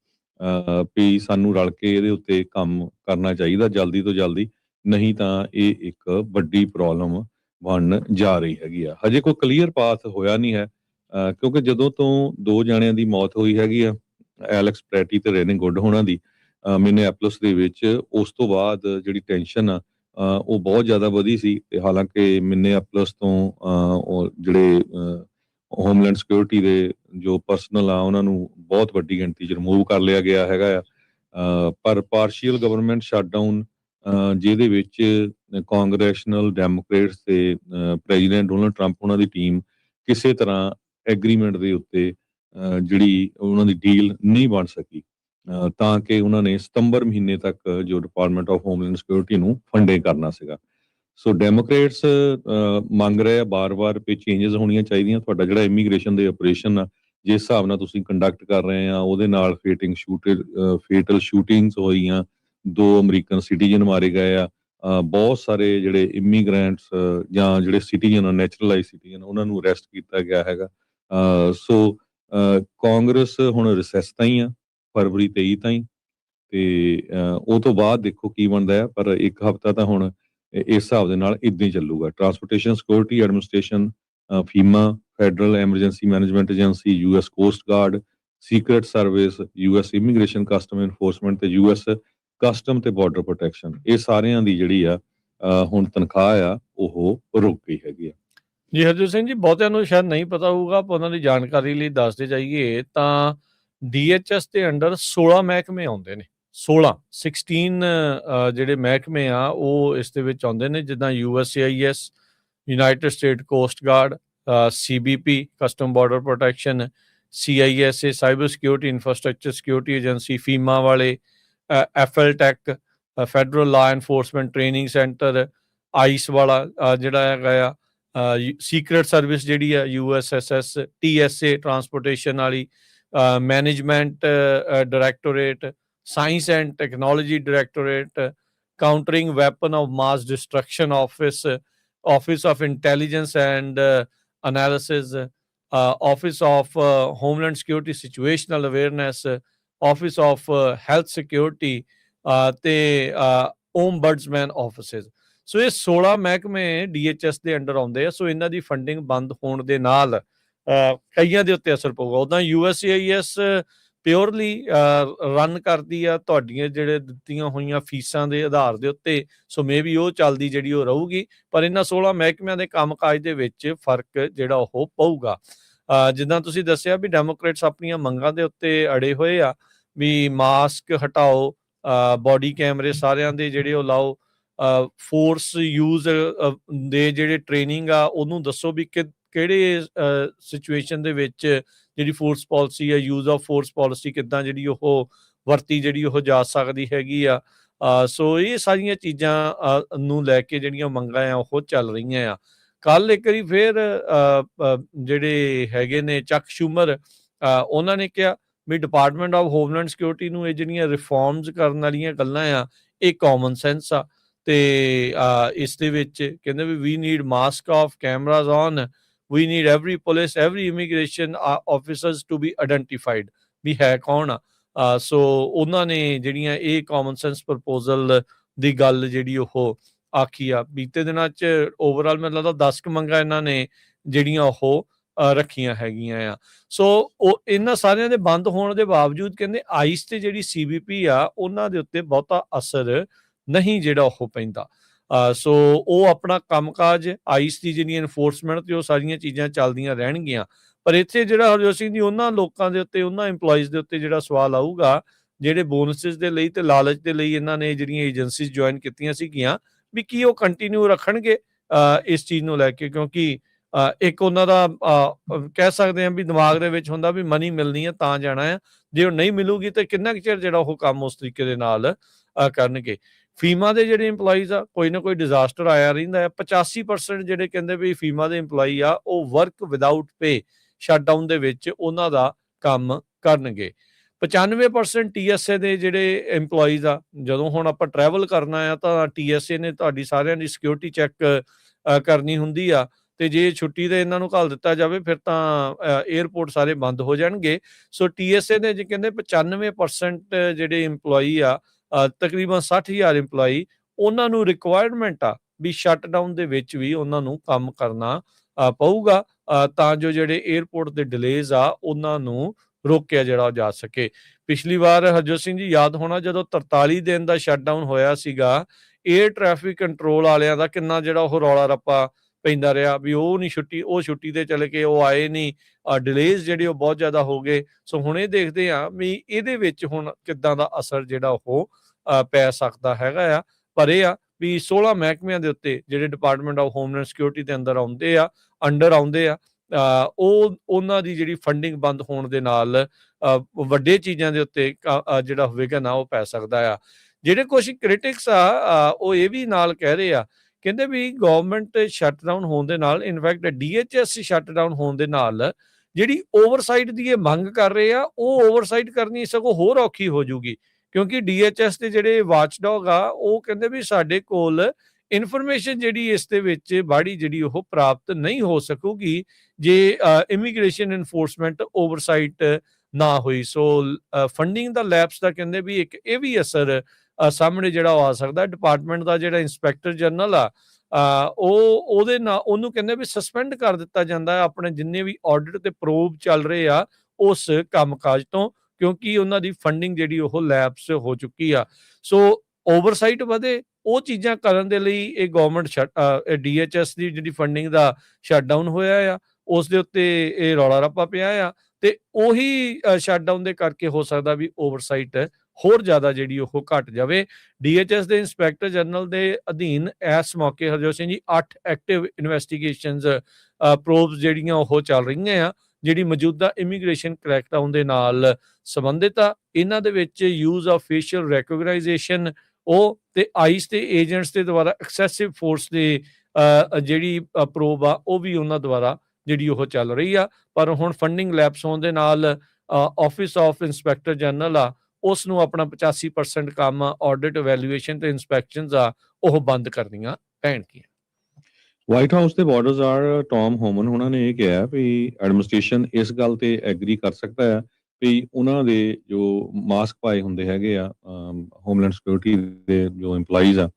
ਵੀ ਸਾਨੂੰ ਰਲ ਕੇ ਇਹਦੇ ਉੱਤੇ ਕੰਮ ਕਰਨਾ ਚਾਹੀਦਾ ਜਲਦੀ ਤੋਂ ਜਲਦੀ, ਨਹੀਂ ਤਾਂ ਇਹ ਇੱਕ ਵੱਡੀ ਪ੍ਰੋਬਲਮ ਬਣਨ ਜਾ ਰਹੀ ਹੈਗੀ ਆ। ਹਜੇ ਕੋਈ ਕਲੀਅਰ ਪਾਥ ਹੋਇਆ ਨਹੀਂ ਹੈ, ਕਿਉਂਕਿ ਜਦੋਂ ਤੋਂ 2 ਜਣਿਆਂ ਦੀ ਮੌਤ ਹੋਈ ਹੈਗੀ ਆ, ਐਲੈਕਸ ਪ੍ਰੈਟੀ ਤੇ ਰੇਨੇ ਗੁੱਡ ਹੋਣਾ ਦੀ, ਮਿਨੇਐਪੋਲਿਸ ਦੇ ਵਿੱਚ, ਉਸ ਤੋਂ ਬਾਅਦ ਜਿਹੜੀ ਟੈਨਸ਼ਨ ਆ ਉਹ ਬਹੁਤ ਜ਼ਿਆਦਾ ਵਧੀ ਸੀ। ਤੇ ਹਾਲਾਂਕਿ ਮਿਨੇਐਪੋਲਿਸ ਤੋਂ ਉਹ ਜਿਹੜੇ ਹੋਮਲੈਂਡ ਸਿਕਿਉਰਿਟੀ ਦੇ ਜੋ ਪਰਸਨਲ ਆ ਉਹਨਾਂ ਨੂੰ ਬਹੁਤ ਵੱਡੀ ਗਿਣਤੀ 'ਚ ਰਿਮੂਵ ਕਰ ਲਿਆ ਗਿਆ ਹੈਗਾ ਆ। ਪਰ ਪਾਰਸ਼ੀਅਲ ਗਵਰਨਮੈਂਟ ਸ਼ਟਡਾਊਨ, ਜਿਹਦੇ ਵਿੱਚ ਕਾਂਗਰੈਸ਼ਨਲ ਡੈਮੋਕ੍ਰੇਟਸ ਤੇ ਪ੍ਰੈਜ਼ੀਡੈਂਟ ਡੋਨਲਡ ਟਰੰਪ ਉਹਨਾਂ ਦੀ ਟੀਮ ਕਿਸੇ ਤਰ੍ਹਾਂ ਐਗਰੀਮੈਂਟ ਦੇ ਉੱਤੇ ਜਿਹੜੀ ਉਹਨਾਂ ਦੀ ਡੀਲ ਨਹੀਂ ਬਣ ਸਕੀ, ਤਾਂ ਕਿ ਉਹਨਾਂ ਨੇ ਸਤੰਬਰ ਮਹੀਨੇ ਤੱਕ ਜੋ ਡਿਪਾਰਟਮੈਂਟ ਆਫ ਹੋਮਲੈਂਡ ਸਿਕਿਉਰਿਟੀ ਨੂੰ ਫੰਡਿੰਗ ਕਰਨਾ ਸੀਗਾ। ਸੋ ਡੈਮੋਕ੍ਰੇਟਸ ਮੰਗ ਰਹੇ ਆ ਬਾਰ-ਬਾਰ ਵੀ ਚੇਂਜਸ ਹੋਣੀਆਂ ਚਾਹੀਦੀਆਂ, ਤੁਹਾਡਾ ਜਿਹੜਾ ਇਮੀਗ੍ਰੇਸ਼ਨ ਦੇ ਆਪਰੇਸ਼ਨ ਆ ਜਿਸ ਹਿਸਾਬ ਨਾਲ ਤੁਸੀਂ ਕੰਡਕਟ ਕਰ ਰਹੇ ਆ, ਉਹਦੇ ਨਾਲ ਫੇਟਲ ਸ਼ੂਟਿੰਗਸ ਹੋਈਆਂ, 2 ਅਮਰੀਕਨ ਸਿਟੀਜ਼ਨ ਮਾਰੇ ਗਏ ਆ, ਬਹੁਤ ਸਾਰੇ ਜਿਹੜੇ ਇਮੀਗ੍ਰੈਂਟਸ ਜਾਂ ਜਿਹੜੇ ਸਿਟੀਜ਼ਨ ਆ, ਨੈਚੁਰਲਾਈਜ਼ ਸਿਟੀਜ਼ਨ, ਉਹਨਾਂ ਨੂੰ ਅਰੈਸਟ ਕੀਤਾ ਗਿਆ ਹੈਗਾ। ਸੋ ਕਾਂਗਰਸ ਹੁਣ ਰਿਸੈਸ ਤਾਈਂ ਆ, ਫਰਵਰੀ 23 ਤਾਈਂ, ਤੇ ਉਹ ਤੋਂ ਬਾਅਦ ਦੇਖੋ ਕੀ ਬਣਦਾ ਆ। ਪਰ ਇੱਕ ਹਫ਼ਤਾ ਤਾਂ ਹੁਣ ਇਸ ਹਿਸਾਬ ਦੇ ਨਾਲ ਇੱਦਾਂ ਹੀ ਚੱਲੂਗਾ। Transportation security administration, FEMA, federal emergency management agency, US coast guard, secret service, US immigration custom enforcement ਤੇ US ਕਸਟਮ ਤੇ ਬਾਰਡਰ ਪ੍ਰੋਟੈਕਸ਼ਨ, ਇਹ ਸਾਰਿਆਂ ਦੀ ਜਿਹੜੀ ਆ ਹੁਣ ਤਨਖਾਹ ਆ ਉਹ ਰੁਕ ਗਈ ਹੈਗੀ ਆ। ਜੀ ਹਰਜੋਤ ਸਿੰਘ ਜੀ, ਬਹੁਤਿਆਂ ਨੂੰ ਸ਼ਾਇਦ ਨਹੀਂ ਪਤਾ ਹੋਊਗਾ, ਆਪਾਂ ਉਹਨਾਂ ਦੀ ਜਾਣਕਾਰੀ ਲਈ ਦੱਸਦੇ ਜਾਈਏ ਤਾਂ DHS ਦੇ ਅੰਡਰ 16 ਮਹਿਕਮੇ ਆਉਂਦੇ ਨੇ। 16 ਜਿਹੜੇ ਮਹਿਕਮੇ ਆ ਉਹ ਇਸ ਦੇ ਵਿੱਚ ਆਉਂਦੇ ਨੇ, ਜਿੱਦਾਂ USCIS, united state coast guard, CBP custom border protection, CISA cyber security infrastructure security agency, FEMA ਵਾਲੇ, FLTEC federal law enforcement training centre, ICE ਵਾਲਾ ਜਿਹੜਾ ਹੈਗਾ ਆ, ਸੀਕ੍ਰੇਟ ਸਰਵਿਸ ਜਿਹੜੀ ਆ USSS, TSA ਟਰਾਂਸਪੋਰਟੇਸ਼ਨ ਵਾਲੀ, management directorate, science and technology directorate, countering weapon of mass destruction office, office of intelligence and analysis, office of homeland security situational awareness, office of health security, ਤੇ ombudsman offices. ਸੋ ਇਹ 16 ਮਹਿਕਮੇ DHS ਦੇ under ਆਉਂਦੇ ਆ। ਸੋ ਇਹਨਾਂ ਦੀ funding ਬੰਦ ਹੋਣ ਦੇ ਨਾਲ ਕਈਆਂ ਦੇ ਉੱਤੇ ਅਸਰ ਪਊਗਾ। ਉੱਦਾਂ USCIS ਪਿਓਰਲੀ ਰਨ ਕਰਦੀ ਆ ਤੁਹਾਡੀਆਂ ਜਿਹੜੇ ਦਿੱਤੀਆਂ ਹੋਈਆਂ ਫੀਸਾਂ ਦੇ ਆਧਾਰ ਦੇ ਉੱਤੇ, ਸੋ ਮੇ ਬੀ ਉਹ ਚੱਲਦੀ ਜਿਹੜੀ ਉਹ ਰਹੂਗੀ, ਪਰ ਇਹਨਾਂ 16 ਮਹਿਕਮਿਆਂ ਦੇ ਕੰਮਕਾਜ ਦੇ ਵਿੱਚ ਫਰਕ ਜਿਹੜਾ ਉਹ ਪਊਗਾ। ਜਿੱਦਾਂ ਤੁਸੀਂ ਦੱਸਿਆ ਵੀ ਡੈਮੋਕ੍ਰੇਟਸ ਆਪਣੀਆਂ ਮੰਗਾਂ ਦੇ ਉੱਤੇ ਅੜੇ ਹੋਏ ਆ ਵੀ ਮਾਸਕ ਹਟਾਓ, ਬੋਡੀ ਕੈਮਰੇ ਸਾਰਿਆਂ ਦੇ ਜਿਹੜੇ ਉਹ ਲਾਓ, ਫੋਰਸ ਯੂਜ਼ ਦੇ ਜਿਹੜੇ ਟ੍ਰੇਨਿੰਗ ਆ ਉਹਨੂੰ ਦੱਸੋ ਵੀ ਕਿਹੜੇ ਸਿਚੁਏਸ਼ਨ ਦੇ ਵਿੱਚ ਜਿਹੜੀ ਫੋਰਸ ਪਾਲਿਸੀ ਹੈ, ਯੂਜ਼ ਆਫ ਫੋਰਸ ਪਾਲਿਸੀ ਕਿੱਦਾਂ ਜਿਹੜੀ ਉਹ ਵਰਤੀ ਜਿਹੜੀ ਉਹ ਜਾ ਸਕਦੀ ਹੈਗੀ ਆ। ਸੋ ਇਹ ਸਾਰੀਆਂ ਚੀਜ਼ਾਂ ਨੂੰ ਲੈ ਕੇ ਜਿਹੜੀਆਂ ਮੰਗਾਂ ਆ ਉਹ ਚੱਲ ਰਹੀਆਂ ਆ। ਕੱਲ ਇੱਕ ਵਾਰੀ ਫਿਰ ਜਿਹੜੇ ਹੈਗੇ ਨੇ ਚੱਕ ਸ਼ੂਮਰ, ਉਹਨਾਂ ਨੇ ਕਿਹਾ ਵੀ ਡਿਪਾਰਟਮੈਂਟ ਆਫ ਹੋਮਲੈਂਡ ਸਿਕਿਉਰਿਟੀ ਨੂੰ ਇਹ ਜਿਹੜੀਆਂ ਰਿਫਾਰਮਸ ਕਰਨ ਵਾਲੀਆਂ ਗੱਲਾਂ ਆ ਇਹ ਕਾਮਨ ਸੈਂਸ ਆ, ਤੇ ਇਸ ਦੇ ਵਿੱਚ ਕਹਿੰਦੇ we need mask off, cameras on, we need every police, every immigration officers to be identified ਵੀ ਹੈ ਕੌਣ ਆ। ਸੋ ਉਹਨਾਂ ਨੇ ਜਿਹੜੀਆਂ ਇਹ ਕਾਮਨ ਸੈਂਸ ਪ੍ਰਪੋਜ਼ਲ ਦੀ ਗੱਲ ਜਿਹੜੀ ਉਹ ਆਖੀ ਆ। ਬੀਤੇ ਦਿਨਾਂ 'ਚ ਓਵਰਆਲ ਮੈਨੂੰ ਲੱਗਦਾ 10 ਕੁ ਮੰਗਾਂ ਇਹਨਾਂ ਨੇ ਜਿਹੜੀਆਂ ਉਹ ਰੱਖੀਆਂ ਹੈਗੀਆਂ ਆ। ਸੋ ਉਹ ਇਹਨਾਂ ਸਾਰਿਆਂ ਦੇ ਬੰਦ ਹੋਣ ਦੇ ਬਾਵਜੂਦ ਕਹਿੰਦੇ ਆਈਸ ਤੇ ਜਿਹੜੀ CBP ਆ ਉਹਨਾਂ ਦੇ ਉੱਤੇ ਬਹੁਤਾ ਅਸਰ ਨਹੀਂ ਜਿਹੜਾ ਉਹ ਪੈਂਦਾ। ਸੋ ਉਹ ਆਪਣਾ ਕੰਮਕਾਜ, ਆਈਸ ਦੀ ਜਿਹੜੀ ਇਨਫੋਰਸਮੈਂਟ ਤੇ ਉਹ ਸਾਰੀਆਂ ਚੀਜ਼ਾਂ ਚੱਲਦੀਆਂ ਰਹਿਣਗੀਆਂ। ਪਰ ਇੱਥੇ ਜਿਹੜਾ ਹਰਜੋਤ ਸਿੰਘ ਜੀ ਉਹਨਾਂ ਲੋਕਾਂ ਦੇ ਉੱਤੇ, ਉਹਨਾਂ ਇੰਪਲੋਈਜ਼ ਦੇ ਉੱਤੇ ਜਿਹੜਾ ਸਵਾਲ ਆਊਗਾ ਜਿਹੜੇ ਬੋਨਸਿਸ ਦੇ ਲਈ ਤੇ ਲਾਲਚ ਦੇ ਲਈ ਇਹਨਾਂ ਨੇ ਜਿਹੜੀਆਂ ਏਜੰਸੀਜ਼ ਜੁਆਇਨ ਕੀਤੀਆਂ ਸੀਗੀਆਂ, ਵੀ ਕੀ ਉਹ ਕੰਟੀਨਿਊ ਰੱਖਣਗੇ ਇਸ ਚੀਜ਼ ਨੂੰ ਲੈ ਕੇ? ਕਿਉਂਕਿ ਇੱਕ ਉਹਨਾਂ ਦਾ ਕਹਿ ਸਕਦੇ ਹਾਂ ਵੀ ਦਿਮਾਗ ਦੇ ਵਿੱਚ ਹੁੰਦਾ ਵੀ ਮਨੀ ਮਿਲਣੀ ਹੈ ਤਾਂ ਜਾਣਾ ਆ, ਜੇ ਉਹ ਨਹੀਂ ਮਿਲੂਗੀ ਤਾਂ ਕਿੰਨਾ ਕੁ ਚਿਰ ਜਿਹੜਾ ਉਹ ਕੰਮ ਉਸ ਤਰੀਕੇ ਦੇ ਨਾਲ ਕਰਨਗੇ। ਫੀਮਾ ਦੇ ਜਿਹੜੇ ਇੰਪਲੋਈਜ਼ ਆ, ਕੋਈ ਨਾ ਕੋਈ ਡਿਜ਼ਾਸਟਰ ਆਇਆ ਰਹਿੰਦਾ ਆ। 85% ਜਿਹੜੇ ਕਹਿੰਦੇ ਵੀ ਫੀਮਾ ਦੇ ਇੰਪਲੋਈ ਆ ਉਹ ਵਰਕ ਵਿਦਆਊਟ ਪੇ ਸ਼ਟਡਾਊਨ ਦੇ ਵਿੱਚ ਉਹਨਾਂ ਦਾ ਕੰਮ ਕਰਨਗੇ। 95% TSA ਦੇ ਜਿਹੜੇ ਇੰਪਲੋਈਜ਼ ਆ, ਜਦੋਂ ਹੁਣ ਆਪਾਂ ਟਰੈਵਲ ਕਰਨਾ ਆ ਤਾਂ TSA ਨੇ ਤੁਹਾਡੀ ਸਾਰਿਆਂ ਦੀ ਸਿਕਿਉਰਿਟੀ ਚੈੱਕ ਕਰਨੀ ਹੁੰਦੀ ਆ, ਤੇ ਜੇ ਛੁੱਟੀ ਤੇ ਇਹਨਾਂ ਨੂੰ ਘੱਲ ਦਿੱਤਾ ਜਾਵੇ ਫਿਰ ਤਾਂ 에ਅਰਪੋਰਟ ਸਾਰੇ ਬੰਦ ਹੋ ਜਾਣਗੇ। ਸੋ TSA ਦੇ ਜੇ ਕਹਿੰਦੇ 95% ਜਿਹੜੇ ਇੰਪਲੋਈ ਆ, ਤਕਰੀਬਨ 60,000 ਇੰਪਲੋਈ, ਉਹਨਾਂ ਨੂੰ ਰਿਕੁਆਇਰਮੈਂਟ ਆ ਵੀ ਸ਼ਟਡਾਊਨ ਦੇ ਵਿੱਚ ਵੀ ਉਹਨਾਂ ਨੂੰ ਕੰਮ ਕਰਨਾ ਪਊਗਾ, ਤਾਂ ਜੋ ਜਿਹੜੇ 에ਅਰਪੋਰਟ ਦੇ ਡਿਲੇਜ਼ ਆ ਉਹਨਾਂ ਨੂੰ ਰੋਕਿਆ ਜਿਹੜਾ ਜਾ ਸਕੇ। ਪਿਛਲੀ ਵਾਰ ਹਰਜੋਤ ਸਿੰਘ ਜੀ ਯਾਦ ਹੋਣਾ ਜਦੋਂ 43 ਦਿਨ ਦਾ ਸ਼ਟਡਾਊਨ ਹੋਇਆ ਸੀਗਾ, 에ਅਰ ਟ੍ਰੈਫਿਕ ਕੰਟਰੋਲ ਵਾਲਿਆਂ ਦਾ ਕਿੰਨਾ ਜਿਹੜਾ ਉਹ ਰੌਲਾ ਰੱਪਾ ਪੈਂਦਾ ਰਿਹਾ ਵੀ ਉਹ ਨਹੀਂ ਛੁੱਟੀ, ਉਹ ਛੁੱਟੀ ਤੇ ਚਲੇ ਗਏ, ਉਹ ਆਏ ਨਹੀਂ, ਡਿਲੇਜ਼ ਜਿਹੜੇ ਉਹ ਬਹੁਤ ਜ਼ਿਆਦਾ ਹੋ ਗਏ। ਸੋ ਹੁਣ ਇਹ ਦੇਖਦੇ ਆ ਵੀ ਇਹਦੇ ਵਿੱਚ ਹੁਣ ਕਿੱਦਾਂ ਦਾ ਅਸਰ ਜਿਹੜਾ ਉਹ ਪੈ ਸਕਦਾ ਹੈਗਾ ਆ। ਪਰ ਇਹ ਆ ਵੀ 16 ਮਹਿਕਮਿਆਂ ਦੇ ਉੱਤੇ ਜਿਹੜੇ ਡਿਪਾਰਟਮੈਂਟ ਆਫ ਹੋਮਲੈਂਡ ਸਿਕਿਉਰਿਟੀ ਦੇ ਅੰਦਰ ਆਉਂਦੇ ਆ, ਅੰਡਰ ਆਉਂਦੇ ਆ, ਉਹ ਉਹਨਾਂ ਦੀ ਜਿਹੜੀ ਫੰਡਿੰਗ ਬੰਦ ਹੋਣ ਦੇ ਨਾਲ ਵੱਡੇ ਚੀਜ਼ਾਂ ਦੇ ਉੱਤੇ ਜਿਹੜਾ ਵਿਘਨ ਆ ਉਹ ਪੈ ਸਕਦਾ ਆ। ਜਿਹੜੇ ਕੁਝ ਕ੍ਰਿਟਿਕਸ ਆ ਉਹ ਇਹ ਵੀ ਨਾਲ ਕਹਿ ਰਹੇ ਆ, ਕਹਿੰਦੇ ਵੀ ਗਵਰਨਮੈਂਟ ਸ਼ਟਡਾਊਨ ਹੋਣ ਦੇ ਨਾਲ, ਇਨਫੈਕਟ DHS ਸ਼ਟਡਾਊਨ ਹੋਣ ਦੇ ਨਾਲ ਜਿਹੜੀ ਓਵਰਸਾਈਟ ਦੀ ਇਹ ਮੰਗ ਕਰ ਰਹੇ ਆ, ਉਹ ਓਵਰਸਾਈਟ ਕਰਨੀ ਸਗੋਂ ਹੋਰ ਔਖੀ ਹੋ ਜੂਗੀ, ਕਿਉਂਕਿ DHS ਦੇ ਜਿਹੜੇ ਵਾਚਡੌਗ ਆ ਉਹ ਕਹਿੰਦੇ ਵੀ ਸਾਡੇ ਕੋਲ ਇਨਫੋਰਮੇਸ਼ਨ ਜਿਹੜੀ ਇਸ ਦੇ ਵਿੱਚ ਬਾੜੀ ਜਿਹੜੀ ਉਹ ਪ੍ਰਾਪਤ ਨਹੀਂ ਹੋ ਸਕੂਗੀ ਜੇ ਇਮੀਗ੍ਰੇਸ਼ਨ ਇਨਫੋਰਸਮੈਂਟ ਓਵਰਸਾਈਟ ਨਾ ਹੋਈ। ਸੋ ਫੰਡਿੰਗ ਦਾ ਲੈਪਸ ਦਾ ਕਹਿੰਦੇ ਵੀ ਇੱਕ ਇਹ ਵੀ ਅਸਰ ਸਾਹਮਣੇ ਜਿਹੜਾ ਆ ਸਕਦਾ। ਡਿਪਾਰਟਮੈਂਟ ਦਾ ਜਿਹੜਾ ਇੰਸਪੈਕਟਰ ਜਨਰਲ ਆ ਉਹਦੇ ਨਾਲ ਉਹਨੂੰ ਕਹਿੰਦੇ ਵੀ ਸਸਪੈਂਡ ਕਰ ਦਿੱਤਾ ਜਾਂਦਾ ਹੈ ਆਪਣੇ ਜਿੰਨੇ ਵੀ ਆਡਿਟ ਤੇ ਪ੍ਰੋਬ ਚੱਲ ਰਹੇ ਆ ਉਸ ਕੰਮਕਾਜ ਤੋਂ, ਕਿਉਂਕਿ ਉਹਨਾਂ ਦੀ ਫੰਡਿੰਗ ਜਿਹੜੀ ਉਹ ਲੈਪਸ ਹੋ ਚੁੱਕੀ ਆ। ਸੋ ਓਵਰਸਾਈਟ ਵਧੇ, ਉਹ ਚੀਜ਼ਾਂ ਕਰਨ ਦੇ ਲਈ ਇਹ ਗਵਰਨਮੈਂਟ DHS ਦੀ ਜਿਹੜੀ ਫੰਡਿੰਗ ਦਾ ਸ਼ਟਡਾਊਨ ਹੋਇਆ ਆ, ਉਸ ਦੇ ਉੱਤੇ ਇਹ ਰੌਲਾ ਰੱਪਾ ਪਿਆ ਆ, ਤੇ ਉਹੀ ਸ਼ਟਡਾਊਨ ਦੇ ਕਰਕੇ ਹੋ ਸਕਦਾ ਵੀ ਓਵਰਸਾਈਟ ਹੋਰ ਜ਼ਿਆਦਾ ਜਿਹੜੀ ਉਹ ਘਟ ਜਾਵੇ। DHS ਦੇ ਇੰਸਪੈਕਟਰ ਜਨਰਲ ਦੇ ਅਧੀਨ ਇਸ ਮੌਕੇ ਹਰਜੋਤ ਸਿੰਘ ਜੀ 8 ਐਕਟਿਵ ਇਨਵੈਸਟੀਗੇਸ਼ਨਸ ਪ੍ਰੋਬਸ ਜਿਹੜੀਆਂ ਉਹ ਚੱਲ ਰਹੀਆਂ ਆ, ਜਿਹੜੀ ਮੌਜੂਦਾ ਇਮੀਗ੍ਰੇਸ਼ਨ ਕਰੈਕਡਾਊਨ ਦੇ ਨਾਲ ਸੰਬੰਧਿਤ ਆ। ਇਹਨਾਂ ਦੇ ਵਿੱਚ ਯੂਜ਼ ਆਫ ਫੇਸ਼ੀਅਲ ਰੈਕੋਗਨਾਈਜੇਸ਼ਨ ਉਹ ਤੇ ਆਈਸ ਤੇ ਏਜੰਟਸ ਦੇ ਦੁਆਰਾ ਐਕਸੈਸਿਵ ਫੋਰਸ ਦੇ ਜਿਹੜੀ ਪ੍ਰੋਬ ਆ ਉਹ ਵੀ ਉਹਨਾਂ ਦੁਆਰਾ ਜਿਹੜੀ ਉਹ ਚੱਲ ਰਹੀ ਆ। ਪਰ ਹੁਣ ਫੰਡਿੰਗ ਲੈਪਸ ਹੋਣ ਦੇ ਨਾਲ ਆਫਿਸ ਆਫ ਇੰਸਪੈਕਟਰ ਜਨਰਲ ਆ ਉਸ ਨੂੰ ਆਪਣਾ 85% ਕੰਮ ਆਡਿਟ, ਵੈਲੂਏਸ਼ਨ ਤੇ ਇਨਸਪੈਕਸ਼ਨਸ ਆ ਉਹ ਬੰਦ ਕਰਨੀਆਂ ਪੈਣਗੀਆਂ। ਵਾਈਟ ਹਾਊਸ ਦੇ ਬਾਰਡਰਸ ਆਰ ਟੌਮ ਹੋਮਨ ਉਹਨਾਂ ਨੇ ਇਹ ਕਿਹਾ ਵੀ ਐਡਮਿਨਿਸਟ੍ਰੇਸ਼ਨ ਇਸ ਗੱਲ ਤੇ ਐਗਰੀ ਕਰ ਸਕਦਾ ਆ ਵੀ ਉਹਨਾਂ ਦੇ ਜੋ ਮਾਸਕ ਪਾਏ ਹੁੰਦੇ ਹੈਗੇ ਆ ਹੋਮਲੈਂਡ ਸਿਕਿਉਰਿਟੀ ਦੇ ਜੋ ਇੰਪਲਾਈਜ਼ ਆ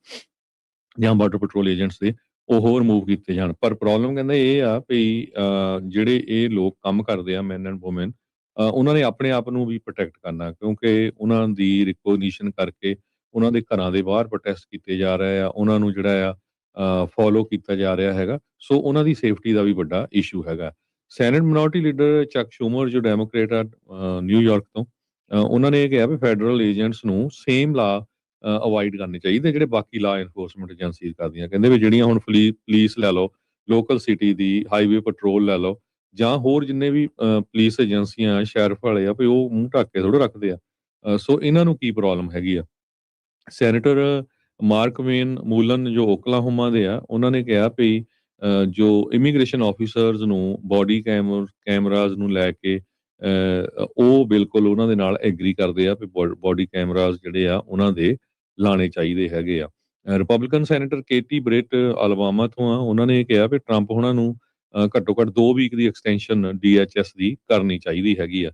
ਜਾਂ ਬਾਰਡਰ ਪੈਟਰੋਲ ਏਜੰਟਸ ਦੇ, ਉਹ ਰਿਮੂਵ ਕੀਤੇ ਜਾਣ। ਪਰ ਪ੍ਰੋਬਲਮ ਕਹਿੰਦੇ ਇਹ ਆ ਵੀ ਜਿਹੜੇ ਇਹ ਲੋਕ ਕੰਮ ਕਰਦੇ ਆ ਮੈਨ ਐਂਡ ਵੂਮੈਨ, ਉਹਨਾਂ ਨੇ ਆਪਣੇ ਆਪ ਨੂੰ ਵੀ ਪ੍ਰੋਟੈਕਟ ਕਰਨਾ, ਕਿਉਂਕਿ ਉਹਨਾਂ ਦੀ ਰਿਕੋਗਨੀਸ਼ਨ ਕਰਕੇ ਉਹਨਾਂ ਦੇ ਘਰਾਂ ਦੇ ਬਾਹਰ ਪ੍ਰੋਟੈਸਟ ਕੀਤੇ ਜਾ ਰਹੇ ਆ, ਉਹਨਾਂ ਨੂੰ ਜਿਹੜਾ ਆ ਫੋਲੋ ਕੀਤਾ ਜਾ ਰਿਹਾ ਹੈਗਾ। ਸੋ ਉਹਨਾਂ ਦੀ ਸੇਫਟੀ ਦਾ ਵੀ ਵੱਡਾ ਇਸ਼ੂ ਹੈਗਾ। ਸੈਨੇਟ ਮਿਨੋਰਿਟੀ ਲੀਡਰ ਚੱਕ ਸ਼ੂਮਰ ਜੋ ਡੈਮੋਕ੍ਰੇਟ ਆ ਨਿਊਯਾਰਕ ਤੋਂ, ਉਹਨਾਂ ਨੇ ਇਹ ਕਿਹਾ ਵੀ ਫੈਡਰਲ ਏਜੰਟਸ ਨੂੰ ਸੇਮ ਲਾ ਅਵੋਇਡ ਕਰਨੇ ਚਾਹੀਦੇ ਜਿਹੜੇ ਬਾਕੀ ਲਾ ਐਨਫੋਰਸਮੈਂਟ ਏਜੰਸੀਜ਼ ਕਰਦੀਆਂ। ਕਹਿੰਦੇ ਵੀ ਜਿਹੜੀਆਂ ਹੁਣ ਪੁਲਿਸ ਲੈ ਲਓ, ਲੋਕਲ ਸਿਟੀ ਦੀ ਹਾਈਵੇ ਪੈਟਰੋਲ ਲੈ ਲਓ, ਜਾਂ ਹੋਰ ਜਿੰਨੇ ਵੀ ਪੁਲਿਸ ਏਜੰਸੀਆਂ ਸ਼ੈਰਿਫ ਵਾਲੇ ਆ, ਵੀ ਉਹ ਮੂੰਹ ਢੱਕ ਕੇ ਥੋੜ੍ਹਾ ਰੱਖਦੇ ਆ। ਸੋ ਇਹਨਾਂ ਨੂੰ ਕੀ ਪ੍ਰੋਬਲਮ ਹੈਗੀ ਆ। ਸੈਨੇਟਰ ਮਾਰਕ ਵੇਨ ਮੂਲਨ ਜੋ ਓਕਲਾਹੋਮਾ ਦੇ ਆ, ਉਹਨਾਂ ਨੇ ਕਿਹਾ ਵੀ ਜੋ ਇਮੀਗ੍ਰੇਸ਼ਨ ਆਫਿਸਰਸ ਨੂੰ ਬੋਡੀ ਕੈਮਰਾਜ਼ ਨੂੰ ਲੈ ਕੇ ਉਹ ਬਿਲਕੁਲ ਉਹਨਾਂ ਦੇ ਨਾਲ ਐਗਰੀ ਕਰਦੇ ਆ ਵੀ ਬੋਡੀ ਕੈਮਰਾਜ਼ ਜਿਹੜੇ ਆ ਉਹਨਾਂ ਦੇ ਲਾਣੇ ਚਾਹੀਦੇ ਹੈਗੇ ਆ। ਰਿਪਬਲਿਕਨ ਸੈਨੇਟਰ ਕੇਟੀ ਬ੍ਰਿਟ ਅਲਬਾਮਾ ਤੋਂ ਆ, ਉਹਨਾਂ ਨੇ ਕਿਹਾ ਵੀ ਟਰੰਪ ਉਹਨਾਂ ਨੂੰ ਘੱਟੋ ਘੱਟ 2 ਵੀਕ ਦੀ ਐਕਸਟੈਂਸ਼ਨ DHS ਦੀ ਕਰਨੀ ਚਾਹੀਦੀ ਹੈਗੀ ਆ,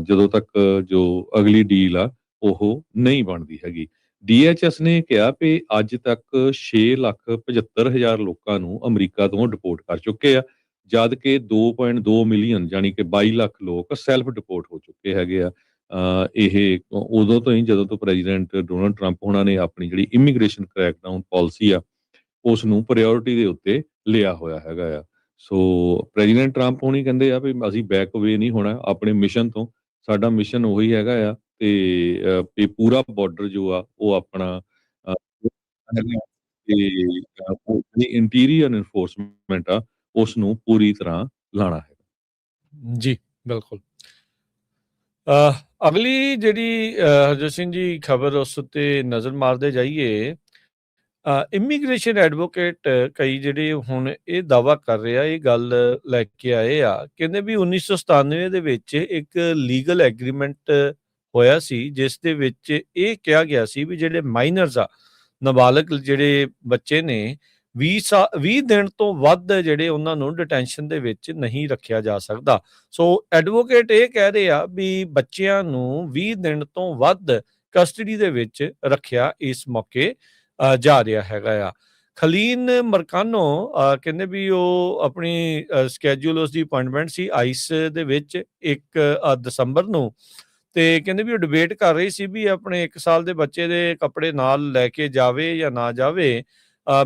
ਜਦੋਂ ਤੱਕ ਜੋ ਅਗਲੀ ਡੀਲ ਆ ਉਹ ਨਹੀਂ ਬਣਦੀ ਹੈਗੀ। DHS ਨੇ ਕਿਹਾ ਵੀ ਅੱਜ ਤੱਕ 6,75,000 ਲੋਕਾਂ ਨੂੰ ਅਮਰੀਕਾ ਤੋਂ ਡਿਪੋਰਟ ਕਰ ਚੁੱਕੇ ਆ, ਜਦ ਕਿ 2.2 ਮਿਲੀਅਨ ਜਾਣੀ ਕਿ 22 ਲੱਖ ਲੋਕ ਸੈਲਫ ਡਿਪੋਰਟ ਹੋ ਚੁੱਕੇ ਹੈਗੇ ਆ। ਇਹ ਉਦੋਂ ਤੋਂ ਹੀ ਜਦੋਂ ਤੋਂ ਪ੍ਰੈਜ਼ੀਡੈਂਟ ਡੋਨਲਡ ਟਰੰਪ ਉਹਨਾਂ ਨੇ ਆਪਣੀ ਜਿਹੜੀ ਇਮੀਗ੍ਰੇਸ਼ਨ ਕ੍ਰੈਕਡਾਊਨ ਪਾਲਿਸੀ ਆ ਉਸ ਨੂੰ ਪ੍ਰਾਇਓਰਟੀ ਦੇ ਉੱਤੇ ਲਿਆ ਹੋਇਆ ਹੈਗਾ ਆ। ਸੋ ਪ੍ਰੈਜ਼ੀਡੈਂਟ ਟਰੰਪ ਹੋਣੀ ਕਹਿੰਦੇ ਆ ਵੀ ਅਸੀਂ ਬੈਕ ਅਵੇ ਨਹੀਂ ਹੋਣਾ ਆਪਣੇ ਮਿਸ਼ਨ ਤੋਂ, ਸਾਡਾ ਮਿਸ਼ਨ ਉਹੀ ਹੈਗਾ ਆ ਤੇ ਇਹ ਪੂਰਾ ਬਾਰਡਰ ਜੋ ਆ ਉਹ ਆਪਣਾ ਹੈਗਾ ਤੇ ਉਹ ਜਿਹੜੀ ਇੰਟੀਰੀਅਰ ਐਨਫੋਰਸਮੈਂਟ ਆ ਉਸ ਨੂੰ ਪੂਰੀ ਤਰ੍ਹਾਂ ਲਾਣਾ ਹੈ। ਜੀ, ਬਿਲਕੁਲ। ਅਗਲੀ ਜਿਹੜੀ ਹਰਜੋਤ ਸਿੰਘ ਜੀ ਖਬਰ ਉਸ ਉੱਤੇ ਨਜ਼ਰ ਮਾਰਦੇ ਜਾਈਏ। ਇਮੀਗ੍ਰੇਸ਼ਨ ਐਡਵੋਕੇਟ ਕਈ ਜਿਹੜੇ ਹੁਣ ਇਹ ਦਾਅਵਾ ਕਰ ਰਹੇ ਆ, ਇਹ ਗੱਲ ਲੈ ਕੇ ਆਏ ਆ, ਕਹਿੰਦੇ ਵੀ 1997 ਦੇ ਵਿੱਚ ਇੱਕ ਲੀਗਲ ਐਗਰੀਮੈਂਟ ਹੋਇਆ ਸੀ, ਜਿਸ ਦੇ ਵਿੱਚ ਇਹ ਕਿਹਾ ਗਿਆ ਸੀ ਵੀ ਜਿਹੜੇ ਮਾਈਨਰਸ ਆ, ਨਾਬਾਲਗ ਜਿਹੜੇ ਬੱਚੇ ਨੇ, 20 ਦਿਨ ਤੋਂ ਵੱਧ ਜਿਹੜੇ ਉਹਨਾਂ ਨੂੰ ਡਿਟੈਂਸ਼ਨ ਦੇ ਵਿੱਚ ਨਹੀਂ ਰੱਖਿਆ ਜਾ ਸਕਦਾ। ਸੋ ਐਡਵੋਕੇਟ ਇਹ ਕਹਿ ਰਹੇ ਆ ਵੀ ਬੱਚਿਆਂ ਨੂੰ 20 ਦਿਨ ਤੋਂ ਵੱਧ ਕਸਟਡੀ ਦੇ ਵਿੱਚ ਰੱਖਿਆ ਇਸ ਮੌਕੇ ਜਾ ਰਿਹਾ ਹੈਗਾ ਆ। ਖਲੀਨ ਮਰਕਾਨੋ ਕਹਿੰਦੇ ਵੀ ਉਹ ਆਪਣੀ ਸਕੈਜੂਲ ਉਸਦੀ ਅਪਾਇੰਟਮੈਂਟ ਸੀ ਆਈਸ ਦੇ ਵਿੱਚ 1 ਦਸੰਬਰ ਨੂੰ, ਤੇ ਕਹਿੰਦੇ ਵੀ ਉਹ ਡਿਬੇਟ ਕਰ ਰਹੀ ਸੀ ਵੀ ਆਪਣੇ 1 ਸਾਲ ਦੇ ਬੱਚੇ ਦੇ ਕੱਪੜੇ ਨਾਲ ਲੈ ਕੇ ਜਾਵੇ ਜਾਂ ਨਾ ਜਾਵੇ।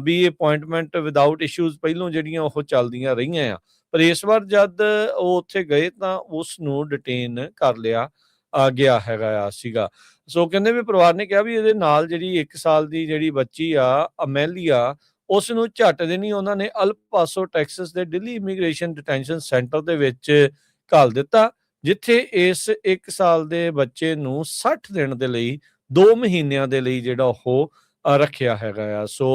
ਵੀ ਅਪਾਇੰਟਮੈਂਟ ਵਿਦਆਊਟ ਇਸ਼ੂਜ਼ ਪਹਿਲੋਂ ਜਿਹੜੀਆਂ ਉਹ ਚੱਲਦੀਆਂ ਰਹੀਆਂ ਆ, ਪਰ ਇਸ ਵਾਰ ਜਦ ਉਹ ਉੱਥੇ ਗਏ ਤਾਂ ਉਸ ਨੂੰ ਡਿਟੇਨ ਕਰ ਲਿਆ ਗਿਆ ਹੈਗਾ ਸੀਗਾ। ਸੋ ਕਹਿੰਦੇ ਵੀ ਪਰਿਵਾਰ ਨੇ ਕਿਹਾ ਵੀ ਇਹਦੇ ਨਾਲ ਜਿਹੜੀ 1 ਸਾਲ ਦੀ ਜਿਹੜੀ ਬੱਚੀ ਆ ਅਮੈਲੀਆ, ਉਸ ਨੂੰ ਝੱਟ ਦੇਣੀ ਉਹਨਾਂ ਨੇ ਅਲ ਪਾਸੋ ਟੈਕਸਸ ਦੇ ਦਿੱਲੀ ਇਮੀਗ੍ਰੇਸ਼ਨ ਡਿਟੈਂਸ਼ਨ ਸੈਂਟਰ ਦੇ ਵਿੱਚ ਘੱਲ ਦਿੱਤਾ, ਜਿੱਥੇ ਇਸ 1 ਸਾਲ ਦੇ ਬੱਚੇ ਨੂੰ 60 ਦਿਨ ਦੇ ਲਈ 2 ਮਹੀਨਿਆਂ ਦੇ ਲਈ ਜਿਹੜਾ ਉਹ ਰੱਖਿਆ ਹੈਗਾ ਆ। ਸੋ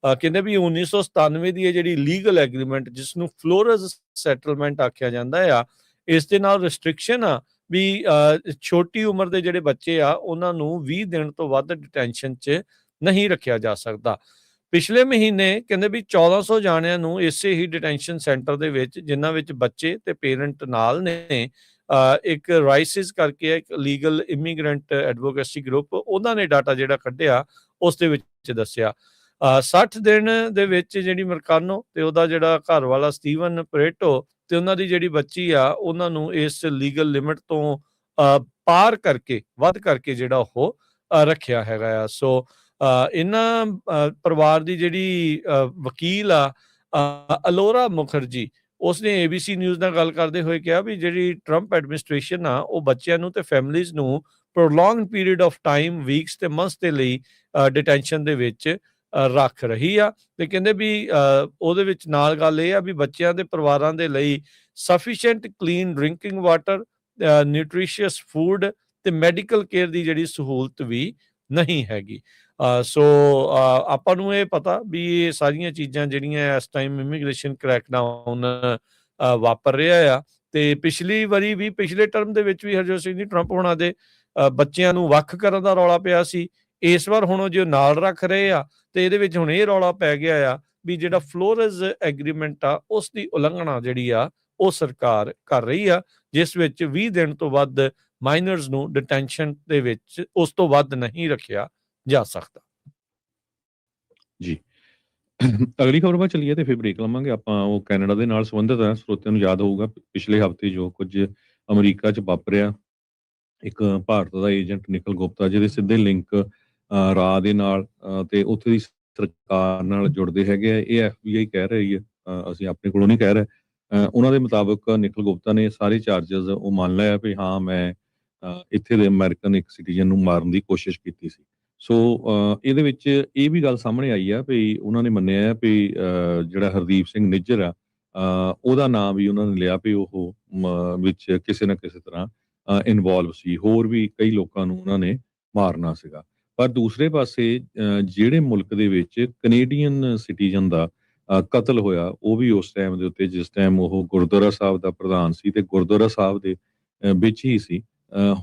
ਕਹਿੰਦੇ ਵੀ 1997 ਦੀ ਇਹ ਜਿਹੜੀ ਲੀਗਲ ਐਗਰੀਮੈਂਟ, ਜਿਸ ਨੂੰ ਫਲੋਰਸ ਸੈਟਲਮੈਂਟ ਆਖਿਆ ਜਾਂਦਾ ਆ, ਇਸ ਦੇ ਨਾਲ ਰਿਸਟ੍ਰਿਕਸ਼ਨ ਆ ਵੀ ਛੋਟੀ ਉਮਰ ਦੇ ਜਿਹੜੇ ਬੱਚੇ ਆ ਉਹਨਾਂ ਨੂੰ 20 ਦਿਨ ਤੋਂ ਵੱਧ ਡਿਟੈਂਸ਼ਨ 'ਚ ਨਹੀਂ ਰੱਖਿਆ ਜਾ ਸਕਦਾ। ਪਿਛਲੇ ਮਹੀਨੇ ਕਹਿੰਦੇ ਵੀ 1400 ਜਾਣਿਆਂ ਨੂੰ ਇਸੇ ਹੀ ਡਿਟੈਂਸ਼ਨ ਸੈਂਟਰ ਦੇ ਵਿੱਚ, ਜਿਨ੍ਹਾਂ ਵਿੱਚ ਬੱਚੇ ਤੇ ਪੇਰੈਂਟ ਨਾਲ ਨੇ, ਇੱਕ ਰਾਈਸਿਸ ਕਰਕੇ ਇੱਕ ਲੀਗਲ ਇਮੀਗ੍ਰੈਂਟ ਐਡਵੋਕੇਸੀ ਗਰੁੱਪ, ਉਹਨਾਂ ਨੇ ਡਾਟਾ ਜਿਹੜਾ ਕੱਢਿਆ ਉਸ ਦੇ ਵਿੱਚ ਦੱਸਿਆ 60 ਦਿਨ ਦੇ ਵਿੱਚ ਜਿਹੜੀ ਮਰਕਾਨੋ ਤੇ ਉਹਦਾ ਜਿਹੜਾ ਘਰ ਵਾਲਾ ਸਟੀਵਨ ਪਰੇਟੋ ਤੇ ਉਹਨਾਂ ਦੀ ਜਿਹੜੀ ਬੱਚੀ ਆ, ਉਹਨਾਂ ਨੂੰ ਇਸ ਲੀਗਲ ਲਿਮਿਟ ਤੋਂ ਪਾਰ ਕਰਕੇ, ਵੱਧ ਕਰਕੇ ਜਿਹੜਾ ਉਹ ਰੱਖਿਆ ਹੈਗਾ ਆ। ਸੋ ਇਹਨਾਂ ਪਰਿਵਾਰ ਦੀ ਜਿਹੜੀ ਵਕੀਲ ਆ ਅਲੋਰਾ ਮੁਖਰਜੀ, ਉਸਨੇ ABC ਨਿਊਜ਼ ਨਾਲ ਗੱਲ ਕਰਦੇ ਹੋਏ ਕਿਹਾ ਵੀ ਜਿਹੜੀ ਟਰੰਪ ਐਡਮਿਨਿਸਟ੍ਰੇਸ਼ਨ ਆ ਉਹ ਬੱਚਿਆਂ ਨੂੰ ਤੇ ਫੈਮਿਲੀਜ਼ ਨੂੰ ਪ੍ਰੋਲੋਂਗਡ ਪੀਰੀਅਡ ਆਫ ਟਾਈਮ, ਵੀਕਸ ਤੇ ਮੰਥਸ ਦੇ ਲਈ ਡਿਟੈਂਸ਼ਨ ਦੇ ਵਿੱਚ ਰੱਖ ਰਹੀ ਆ। ਤੇ ਕਹਿੰਦੇ ਵੀ ਉਹਦੇ ਵਿੱਚ ਨਾਲ ਗੱਲ ਇਹ ਆ ਵੀ ਬੱਚਿਆਂ ਦੇ ਪਰਿਵਾਰਾਂ ਦੇ ਲਈ sufficient clean drinking water, nutritious food ਤੇ ਮੈਡੀਕਲ ਕੇਅਰ ਦੀ ਜਿਹੜੀ ਸਹੂਲਤ ਵੀ ਨਹੀਂ ਹੈਗੀ। ਸੋ ਆਪਾਂ ਨੂੰ ਇਹ ਪਤਾ ਵੀ ਇਹ ਸਾਰੀਆਂ ਚੀਜ਼ਾਂ ਜਿਹੜੀਆਂ ਇਸ ਟਾਈਮ ਇਮੀਗ੍ਰੇਸ਼ਨ ਕ੍ਰੈਕਡਾਊਨ ਵਾਪਰ ਰਿਹਾ ਆ, ਤੇ ਪਿਛਲੀ ਵਾਰੀ ਵੀ, ਪਿਛਲੇ ਟਰਮ ਦੇ ਵਿੱਚ ਵੀ ਹਰਜੋਤ ਸਿੰਘ ਜੀ ਟਰੰਪ ਹੋਣਾ ਦੇ ਬੱਚਿਆਂ ਨੂੰ ਵੱਖ ਕਰਨ ਦਾ ਰੌਲਾ ਪਿਆ ਸੀ। ਇਸ ਵਾਰ ਹੁਣ ਉਹ ਜੋ ਨਾਲ ਰੱਖ ਰਹੇ ਆ, ਤੇ ਇਹਦੇ ਵਿੱਚ ਹੁਣ ਇਹ ਰੌਲਾ ਪੈ ਗਿਆ ਆ ਵੀ ਜਿਹੜਾ ਫਲੋਰਸ ਐਗਰੀਮੈਂਟ ਆ ਉਸ ਦੀ ਉਲੰਘਣਾ ਜਿਹੜੀ ਆ ਉਹ ਸਰਕਾਰ ਕਰ ਰਹੀ ਆ, ਜਿਸ ਵਿੱਚ 20 ਦਿਨ ਤੋਂ ਵੱਧ ਮਾਈਨਰਸ ਨੂੰ ਡਿਟੈਂਸ਼ਨ ਦੇ ਵਿੱਚ ਉਸ ਤੋਂ ਵੱਧ ਨਹੀਂ ਰੱਖਿਆ ਜਾ ਸਕਦਾ। ਜੀ। ਅਗਲੀ ਖਬਰ ਵੱਲ ਚੱਲੀਏ ਤੇ ਫਿਰ ਬ੍ਰੇਕ ਲਵਾਂਗੇ ਆਪਾਂ। ਉਹ ਕੈਨੇਡਾ ਦੇ ਨਾਲ ਸੰਬੰਧਿਤ ਹੈ। ਸਰੋਤਿਆਂ ਨੂੰ ਯਾਦ ਹੋਊਗਾ ਪਿਛਲੇ ਹਫ਼ਤੇ ਜੋ ਕੁਝ ਅਮਰੀਕਾ 'ਚ ਵਾਪਰਿਆ। ਇੱਕ ਭਾਰਤ ਦਾ ਏਜੰਟ ਨਿਖਿਲ ਗੁਪਤਾ ਜਿਹਦੇ ਸਿੱਧੇ ਲਿੰਕ ਰਾਅ ਦੇ ਨਾਲ ਤੇ ਉੱਥੇ ਦੀ ਸਰਕਾਰ ਨਾਲ ਜੁੜਦੇ ਹੈਗੇ ਆ। ਇਹ FBI ਕਹਿ ਰਹੀ ਹੈ, ਅਸੀਂ ਆਪਣੇ ਕੋਲੋਂ ਨਹੀਂ ਕਹਿ ਰਹੇ। ਉਹਨਾਂ ਦੇ ਮੁਤਾਬਕ ਨਿਖਿਲ ਗੁਪਤਾ ਨੇ ਸਾਰੇ ਚਾਰਜਸ ਉਹ ਮੰਨ ਲਿਆ ਵੀ ਹਾਂ ਮੈਂ ਇੱਥੇ ਦੇ ਅਮਰੀਕਨ ਇੱਕ ਸਿਟੀਜ਼ਨ ਨੂੰ ਮਾਰਨ ਦੀ ਕੋਸ਼ਿਸ਼ ਕੀਤੀ ਸੀ। ਸੋ ਇਹਦੇ ਵਿੱਚ ਇਹ ਵੀ ਗੱਲ ਸਾਹਮਣੇ ਆਈ ਆ ਵੀ ਉਹਨਾਂ ਨੇ ਮੰਨਿਆ ਵੀ ਜਿਹੜਾ ਹਰਦੀਪ ਸਿੰਘ ਨਿੱਜਰ ਆ, ਉਹਦਾ ਨਾਂ ਵੀ ਉਹਨਾਂ ਨੇ ਲਿਆ ਵੀ ਉਹ ਵਿੱਚ ਕਿਸੇ ਨਾ ਕਿਸੇ ਤਰ੍ਹਾਂ ਇਨਵੋਲਵ ਸੀ। ਹੋਰ ਵੀ ਕਈ ਲੋਕਾਂ ਨੂੰ ਉਹਨਾਂ ਨੇ ਮਾਰਨਾ ਸੀਗਾ। ਪਰ ਦੂਸਰੇ ਪਾਸੇ ਜਿਹੜੇ ਮੁਲਕ ਦੇ ਵਿੱਚ ਕੈਨੇਡੀਅਨ ਸਿਟੀਜ਼ਨ ਦਾ ਕਤਲ ਹੋਇਆ, ਉਹ ਵੀ ਉਸ ਟਾਈਮ ਦੇ ਉੱਤੇ ਜਿਸ ਟਾਈਮ ਉਹ ਗੁਰਦੁਆਰਾ ਸਾਹਿਬ ਦਾ ਪ੍ਰਧਾਨ ਸੀ ਤੇ ਗੁਰਦੁਆਰਾ ਸਾਹਿਬ ਦੇ ਵਿੱਚ ਹੀ ਸੀ।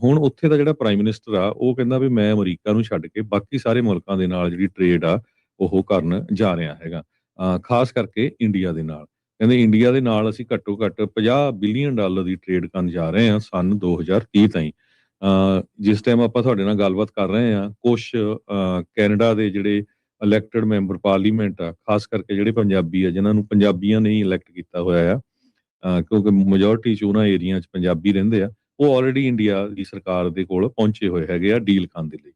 ਹੁਣ ਉੱਥੇ ਦਾ ਜਿਹੜਾ ਪ੍ਰਾਈਮ ਮਿਨਿਸਟਰ ਆ, ਉਹ ਕਹਿੰਦਾ ਵੀ ਮੈਂ ਅਮਰੀਕਾ ਨੂੰ ਛੱਡ ਕੇ ਬਾਕੀ ਸਾਰੇ ਮੁਲਕਾਂ ਦੇ ਨਾਲ ਜਿਹੜੀ ਟਰੇਡ ਆ, ਉਹ ਕਰਨ ਜਾ ਰਿਹਾ ਹੈਗਾ। ਖਾਸ ਕਰਕੇ ਇੰਡੀਆ ਦੇ ਨਾਲ। ਕਹਿੰਦੇ ਇੰਡੀਆ ਦੇ ਨਾਲ ਅਸੀਂ ਘੱਟੋ ਘੱਟ $50 ਬਿਲੀਅਨ ਦੀ ਟਰੇਡ ਕਰਨ ਜਾ ਰਹੇ ਹਾਂ ਸੰਨ 2030 ਤਾਈਂ। ਜਿਸ ਟਾਈਮ ਆਪਾਂ ਤੁਹਾਡੇ ਨਾਲ ਗੱਲਬਾਤ ਕਰ ਰਹੇ ਹਾਂ, ਕੁਛ ਕੈਨੇਡਾ ਦੇ ਜਿਹੜੇ ਇਲੈਕਟਡ ਮੈਂਬਰ ਪਾਰਲੀਮੈਂਟ ਆ, ਖਾਸ ਕਰਕੇ ਜਿਹੜੇ ਪੰਜਾਬੀ ਆ, ਜਿਨ੍ਹਾਂ ਨੂੰ ਪੰਜਾਬੀਆਂ ਨੇ ਹੀ ਇਲੈਕਟ ਕੀਤਾ ਹੋਇਆ ਆ, ਕਿਉਂਕਿ ਮੈਜੋਰਿਟੀ 'ਚ ਉਹਨਾਂ ਏਰੀਆ 'ਚ ਪੰਜਾਬੀ ਰਹਿੰਦੇ ਆ, ਉਹ ਆਲਰੇਡੀ ਇੰਡੀਆ ਦੀ ਸਰਕਾਰ ਦੇ ਕੋਲ ਪਹੁੰਚੇ ਹੋਏ ਹੈਗੇ ਆ ਡੀਲ ਕਰਨ ਦੇ ਲਈ।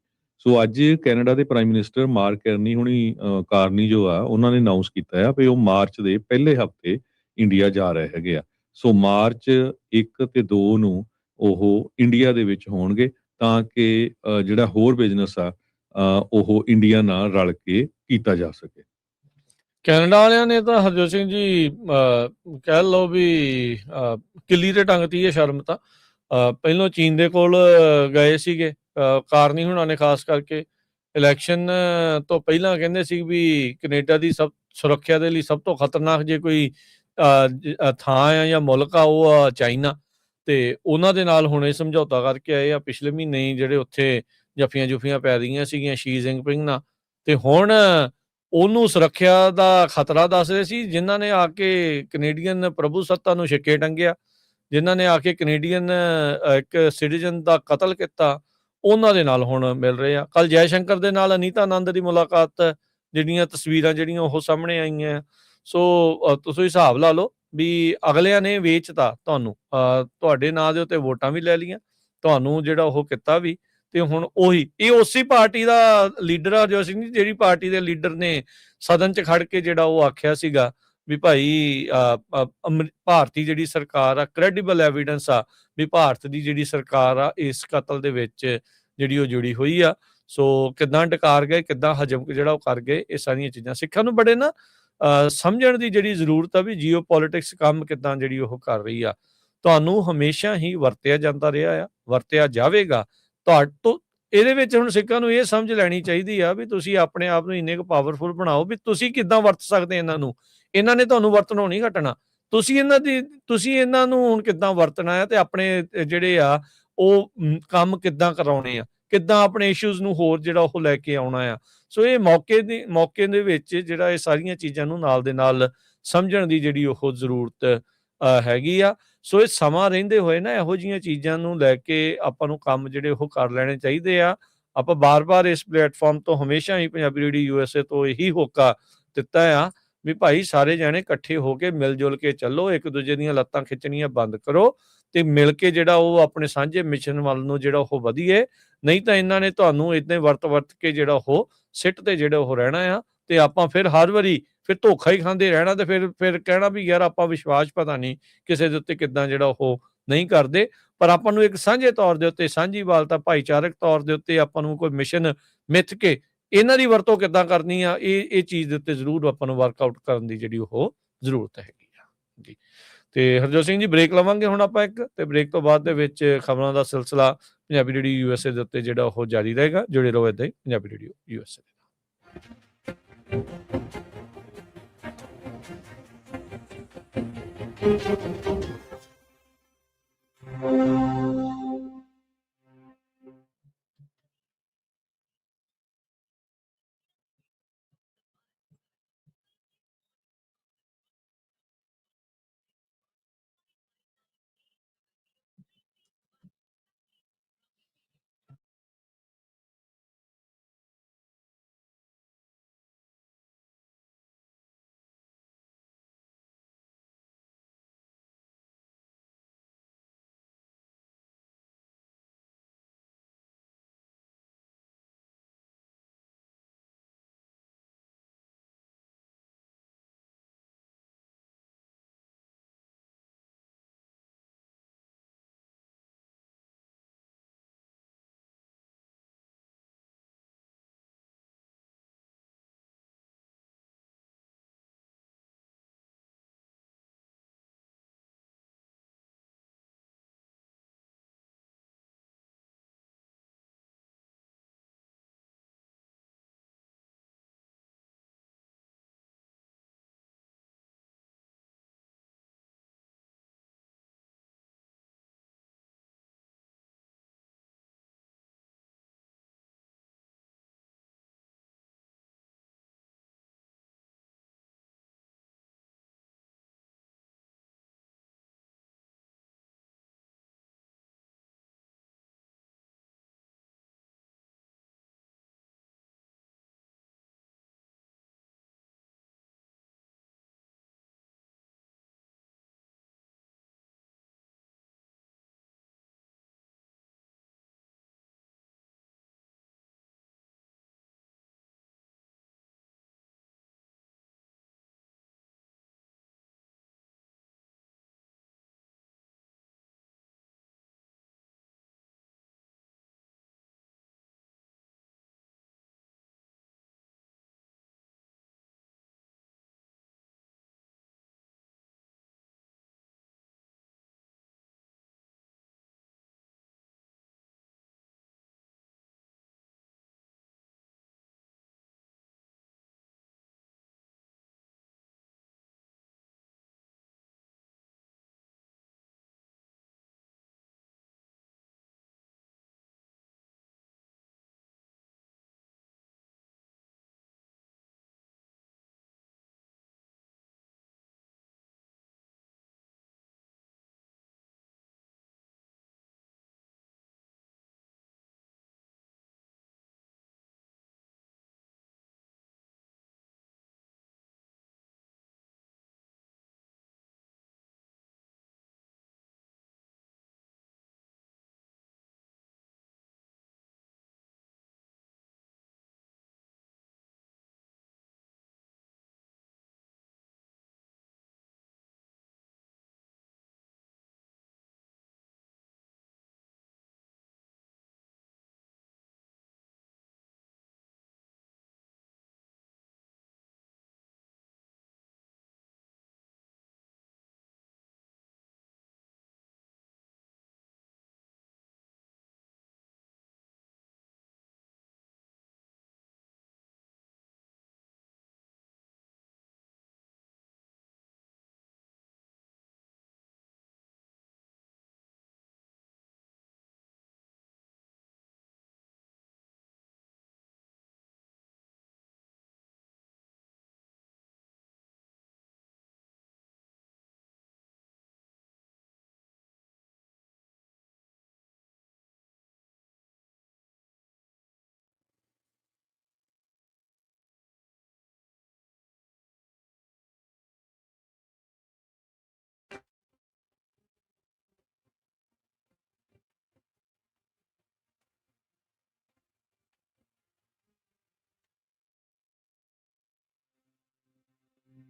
ਸੋ ਅੱਜ ਕੈਨੇਡਾ ਦੇ ਪ੍ਰਾਈਮ ਮਿਨਿਸਟਰ ਮਾਰਕ ਕਾਰਨੀ ਹੁਣੀ ਕਾਰਨੀ ਜੋ ਆ, ਉਹਨਾਂ ਨੇ ਅਨਾਉਂਸ ਕੀਤਾ ਆ ਵੀ ਉਹ ਮਾਰਚ ਦੇ ਪਹਿਲੇ ਹਫ਼ਤੇ ਇੰਡੀਆ ਜਾ ਰਹੇ ਹੈਗੇ ਆ। ਸੋ ਮਾਰਚ 1 ਤੇ 2 ਨੂੰ ਉਹ ਇੰਡੀਆ ਦੇ ਵਿੱਚ ਹੋਣਗੇ ਤਾਂ ਕਿ ਜਿਹੜਾ ਹੋਰ ਬਿਜ਼ਨਸ ਆ ਉਹ ਇੰਡੀਆ ਨਾਲ ਰਲ ਕੇ ਕੀਤਾ ਜਾ ਸਕੇ। ਕੈਨੇਡਾ ਵਾਲਿਆਂ ਨੇ ਤਾਂ ਹਰਜੋਤ ਸਿੰਘ ਜੀ ਕਹਿ ਲਓ ਵੀ ਕਿੱਲੀ ਤੇ ਟੰਗਤੀ ਹੈ ਸ਼ਰਮ ਤਾਂ। ਪਹਿਲੋਂ ਚੀਨ ਦੇ ਕੋਲ ਗਏ ਸੀਗੇ, ਕਾਰਨੀ ਹੁਣਾਂ ਨੇ ਖਾਸ ਕਰਕੇ ਇਲੈਕਸ਼ਨ ਤੋਂ ਪਹਿਲਾਂ ਕਹਿੰਦੇ ਸੀ ਵੀ ਕੈਨੇਡਾ ਦੀ ਸੁਰੱਖਿਆ ਦੇ ਲਈ ਸਭ ਤੋਂ ਖਤਰਨਾਕ ਜੇ ਕੋਈ ਥਾਂ ਆ ਜਾਂ ਮੁਲਕ ਆ, ਉਹ ਆ ਚਾਈਨਾ। ਤੇ ਉਹਨਾਂ ਦੇ ਨਾਲ ਹੁਣ ਇਹ ਸਮਝੌਤਾ ਕਰਕੇ ਆਏ ਆ। ਪਿਛਲੇ ਮਹੀਨੇ ਹੀ ਜਿਹੜੇ ਉੱਥੇ ਜੱਫੀਆਂ ਜੁਫੀਆਂ ਪੈ ਰਹੀਆਂ ਸੀਗੀਆਂ ਸ਼ੀ ਜਿਨਪਿੰਗ ਨਾਲ, ਤੇ ਹੁਣ ਉਹਨੂੰ ਸੁਰੱਖਿਆ ਦਾ ਖਤਰਾ ਦੱਸ ਰਹੇ ਸੀ। ਜਿਨ੍ਹਾਂ ਨੇ ਆ ਕੇ ਕੈਨੇਡੀਅਨ ਪ੍ਰਭੂ ਸੱਤਾ ਨੂੰ ਛਿੱਕੇ ਟੰਗਿਆ, ਜਿਨ੍ਹਾਂ ਨੇ ਆ ਕੇ ਕੈਨੇਡੀਅਨ ਇੱਕ ਸਿਟੀਜ਼ਨ ਦਾ ਕਤਲ ਕੀਤਾ, ਉਹਨਾਂ ਦੇ ਨਾਲ ਹੁਣ ਮਿਲ ਰਹੇ ਆ। ਕੱਲ ਜੈ ਸ਼ੰਕਰ ਦੇ ਨਾਲ ਅਨੀਤਾ ਆਨੰਦ ਦੀ ਮੁਲਾਕਾਤ, ਜਿਹੜੀਆਂ ਤਸਵੀਰਾਂ ਜਿਹੜੀਆਂ ਉਹ ਸਾਹਮਣੇ ਆਈਆਂ। ਸੋ ਤੁਸੀਂ ਹਿਸਾਬ ਲਾ ਲਓ ਵੀ ਅਗਲਿਆਂ ਨੇ ਵੇਚਤਾ ਤੁਹਾਨੂੰ, ਤੁਹਾਡੇ ਨਾਂ ਦੇ ਉੱਤੇ ਵੋਟਾਂ ਵੀ ਲੈ ਲਈਆਂ, ਤੁਹਾਨੂੰ ਜਿਹੜਾ ਉਹ ਕੀਤਾ ਵੀ। ਤੇ ਹੁਣ ਉਹੀ ਇਹ ਉਸੇ ਪਾਰਟੀ ਦਾ ਲੀਡਰ ਆ ਜੋ ਸਿੰਘ, ਜਿਹੜੀ ਪਾਰਟੀ ਦੇ ਲੀਡਰ ਨੇ ਸਦਨ 'ਚ ਖੜ ਕੇ ਜਿਹੜਾ ਉਹ ਆਖਿਆ ਸੀਗਾ ਵੀ ਭਾਈ ਭਾਰਤੀ ਜਿਹੜੀ ਸਰਕਾਰ ਆ, ਕ੍ਰੈਡੀਬਲ ਐਵੀਡੈਂਸ ਆ ਵੀ ਭਾਰਤ ਦੀ ਜਿਹੜੀ ਸਰਕਾਰ ਆ ਇਸ ਕਤਲ ਦੇ ਵਿੱਚ ਜਿਹੜੀ ਉਹ ਜੁੜੀ ਹੋਈ ਆ। ਸੋ ਕਿੱਦਾਂ ਡਕਾਰ ਗਏ, ਕਿੱਦਾਂ ਹਜਮ ਜਿਹੜਾ ਉਹ ਕਰ ਗਏ, ਇਹ ਸਾਰੀਆਂ ਚੀਜ਼ਾਂ ਸਿੱਖਾਂ ਨੂੰ ਬੜੇ ਨਾ ਸਮਝਣ ਦੀ ਜਿਹੜੀ ਜ਼ਰੂਰਤ ਆ ਵੀ ਜੀਓ ਪੋਲਿਟਿਕਸ ਕੰਮ ਕਿੱਦਾਂ ਜਿਹੜੀ ਉਹ ਕਰ ਰਹੀ ਆ। ਤੁਹਾਨੂੰ ਹਮੇਸ਼ਾ ਹੀ ਵਰਤਿਆ ਜਾਂਦਾ ਰਿਹਾ ਆ, ਵਰਤਿਆ ਜਾਵੇਗਾ। ਤੋਂ ਇਹਦੇ ਵਿੱਚ ਹੁਣ ਸਿੱਖਾਂ ਨੂੰ ਇਹ ਸਮਝ ਲੈਣੀ ਚਾਹੀਦੀ ਆ ਵੀ ਤੁਸੀਂ ਆਪਣੇ ਆਪ ਨੂੰ ਇੰਨੇ ਕੁ ਪਾਵਰਫੁਲ ਬਣਾਓ ਵੀ ਤੁਸੀਂ ਕਿੱਦਾਂ ਵਰਤ ਸਕਦੇ ਇਹਨਾਂ ਨੂੰ। ਇਹਨਾਂ ਨੇ ਤੁਹਾਨੂੰ ਵਰਤਣੋਂ ਨਹੀਂ ਹਟਣਾ। ਤੁਸੀਂ ਇਹਨਾਂ ਨੂੰ ਹੁਣ ਕਿੱਦਾਂ ਵਰਤਣਾ ਆ ਤੇ ਆਪਣੇ ਜਿਹੜੇ ਆ ਉਹ ਕੰਮ ਕਿੱਦਾਂ ਕਰਾਉਣੇ ਆ, ਕਿੱਦਾਂ ਆਪਣੇ ਇਸ਼ੂਜ਼ ਨੂੰ ਹੋਰ ਜਿਹੜਾ ਉਹ ਲੈ ਕੇ ਆਉਣਾ ਆ। ਸੋ ਇਹ ਮੌਕੇ ਦੇ ਵਿੱਚ ਜਿਹੜਾ ਇਹ ਸਾਰੀਆਂ ਚੀਜ਼ਾਂ ਨੂੰ ਨਾਲ ਦੇ ਨਾਲ ਸਮਝਣ ਦੀ ਜਿਹੜੀ ਉਹ ਜ਼ਰੂਰਤ ਹੈਗੀ ਆ। ਸੋ ਇਹ ਸਮਾਂ ਰਹਿੰਦੇ ਹੋਏ ਨਾ ਇਹੋ ਜਿਹੀਆਂ ਚੀਜ਼ਾਂ ਨੂੰ ਲੈ ਕੇ ਆਪਾਂ ਨੂੰ ਕੰਮ ਜਿਹੜੇ ਉਹ ਕਰ ਲੈਣੇ ਚਾਹੀਦੇ ਆ। ਆਪਾਂ ਬਾਰ-ਬਾਰ ਇਸ ਪਲੇਟਫਾਰਮ ਤੋਂ ਹਮੇਸ਼ਾ ਹੀ ਪੰਜਾਬੀ ਰੇਡੀਓ USA ਤੋਂ ਇਹੀ ਹੋਕਾ ਦਿੱਤਾ ਆ ਵੀ ਭਾਈ ਸਾਰੇ ਜਾਣੇ ਇਕੱਠੇ ਹੋ ਕੇ ਮਿਲ ਜੁਲ ਕੇ ਚੱਲੋ, ਇੱਕ ਦੂਜੇ ਦੀਆਂ ਲੱਤਾਂ ਖਿੱਚਣੀਆਂ ਬੰਦ ਕਰੋ ਤੇ ਮਿਲ ਕੇ ਜਿਹੜਾ ਉਹ ਆਪਣੇ ਸਾਂਝੇ ਮਿਸ਼ਨ ਵੱਲ ਨੂੰ ਜਿਹੜਾ ਉਹ ਵਧੀਏ। ਨਹੀਂ ਤਾਂ ਇਹਨਾਂ ਨੇ ਤੁਹਾਨੂੰ ਏਦਾਂ ਵਰਤ ਕੇ ਜਿਹੜਾ ਉਹ ਸਿੱਟ ਤੇ ਜਿਹੜਾ ਉਹ ਰਹਿਣਾ ਆ ਤੇ ਆਪਾਂ ਫਿਰ ਹਰ ਵਾਰੀ ਫਿਰ ਧੋਖਾ ਹੀ ਖਾਂਦੇ ਰਹਿਣਾ ਤੇ ਫਿਰ ਕਹਿਣਾ ਵੀ ਯਾਰ ਆਪਾਂ ਵਿਸ਼ਵਾਸ ਪਤਾ ਨਹੀਂ ਕਿਸੇ ਦੇ ਉੱਤੇ ਕਿੱਦਾਂ ਜਿਹੜਾ ਉਹ ਨਹੀਂ ਕਰਦੇ। ਪਰ ਆਪਾਂ ਨੂੰ ਇੱਕ ਸਾਂਝੇ ਤੌਰ ਦੇ ਉੱਤੇ, ਸਾਂਝੀਵਾਲਤਾ, ਭਾਈਚਾਰਕ ਤੌਰ ਦੇ ਉੱਤੇ ਆਪਾਂ ਨੂੰ ਕੋਈ ਮਿਸ਼ਨ ਮਿੱਥ ਕੇ ਇਹਨਾਂ ਦੀ ਵਰਤੋਂ ਕਿੱਦਾਂ ਕਰਨੀ ਆ, ਇਹ ਚੀਜ਼ ਦੇ ਉੱਤੇ ਜ਼ਰੂਰ ਆਪਾਂ ਨੂੰ ਵਰਕਆਊਟ ਕਰਨ ਦੀ ਜਿਹੜੀ ਉਹ ਜ਼ਰੂਰਤ ਹੈਗੀ ਆ ਜੀ। ਤੇ ਹਰਜੋਤ ਸਿੰਘ ਜੀ ਬ੍ਰੇਕ ਲਵਾਂਗੇ ਹੁਣ ਆਪਾਂ ਇੱਕ, ਤੇ ਬ੍ਰੇਕ ਤੋਂ ਬਾਅਦ ਦੇ ਵਿੱਚ ਖਬਰਾਂ ਦਾ ਸਿਲਸਿਲਾ ਪੰਜਾਬੀ ਰੇਡੀਓ USA ਦੇ ਉੱਤੇ ਜਿਹੜਾ ਉਹ ਜਾਰੀ ਰਹੇਗਾ। ਜੁੜੇ ਰਹੋ ਏਦਾਂ ਹੀ ਪੰਜਾਬੀ ਰੇਡੀਓ USA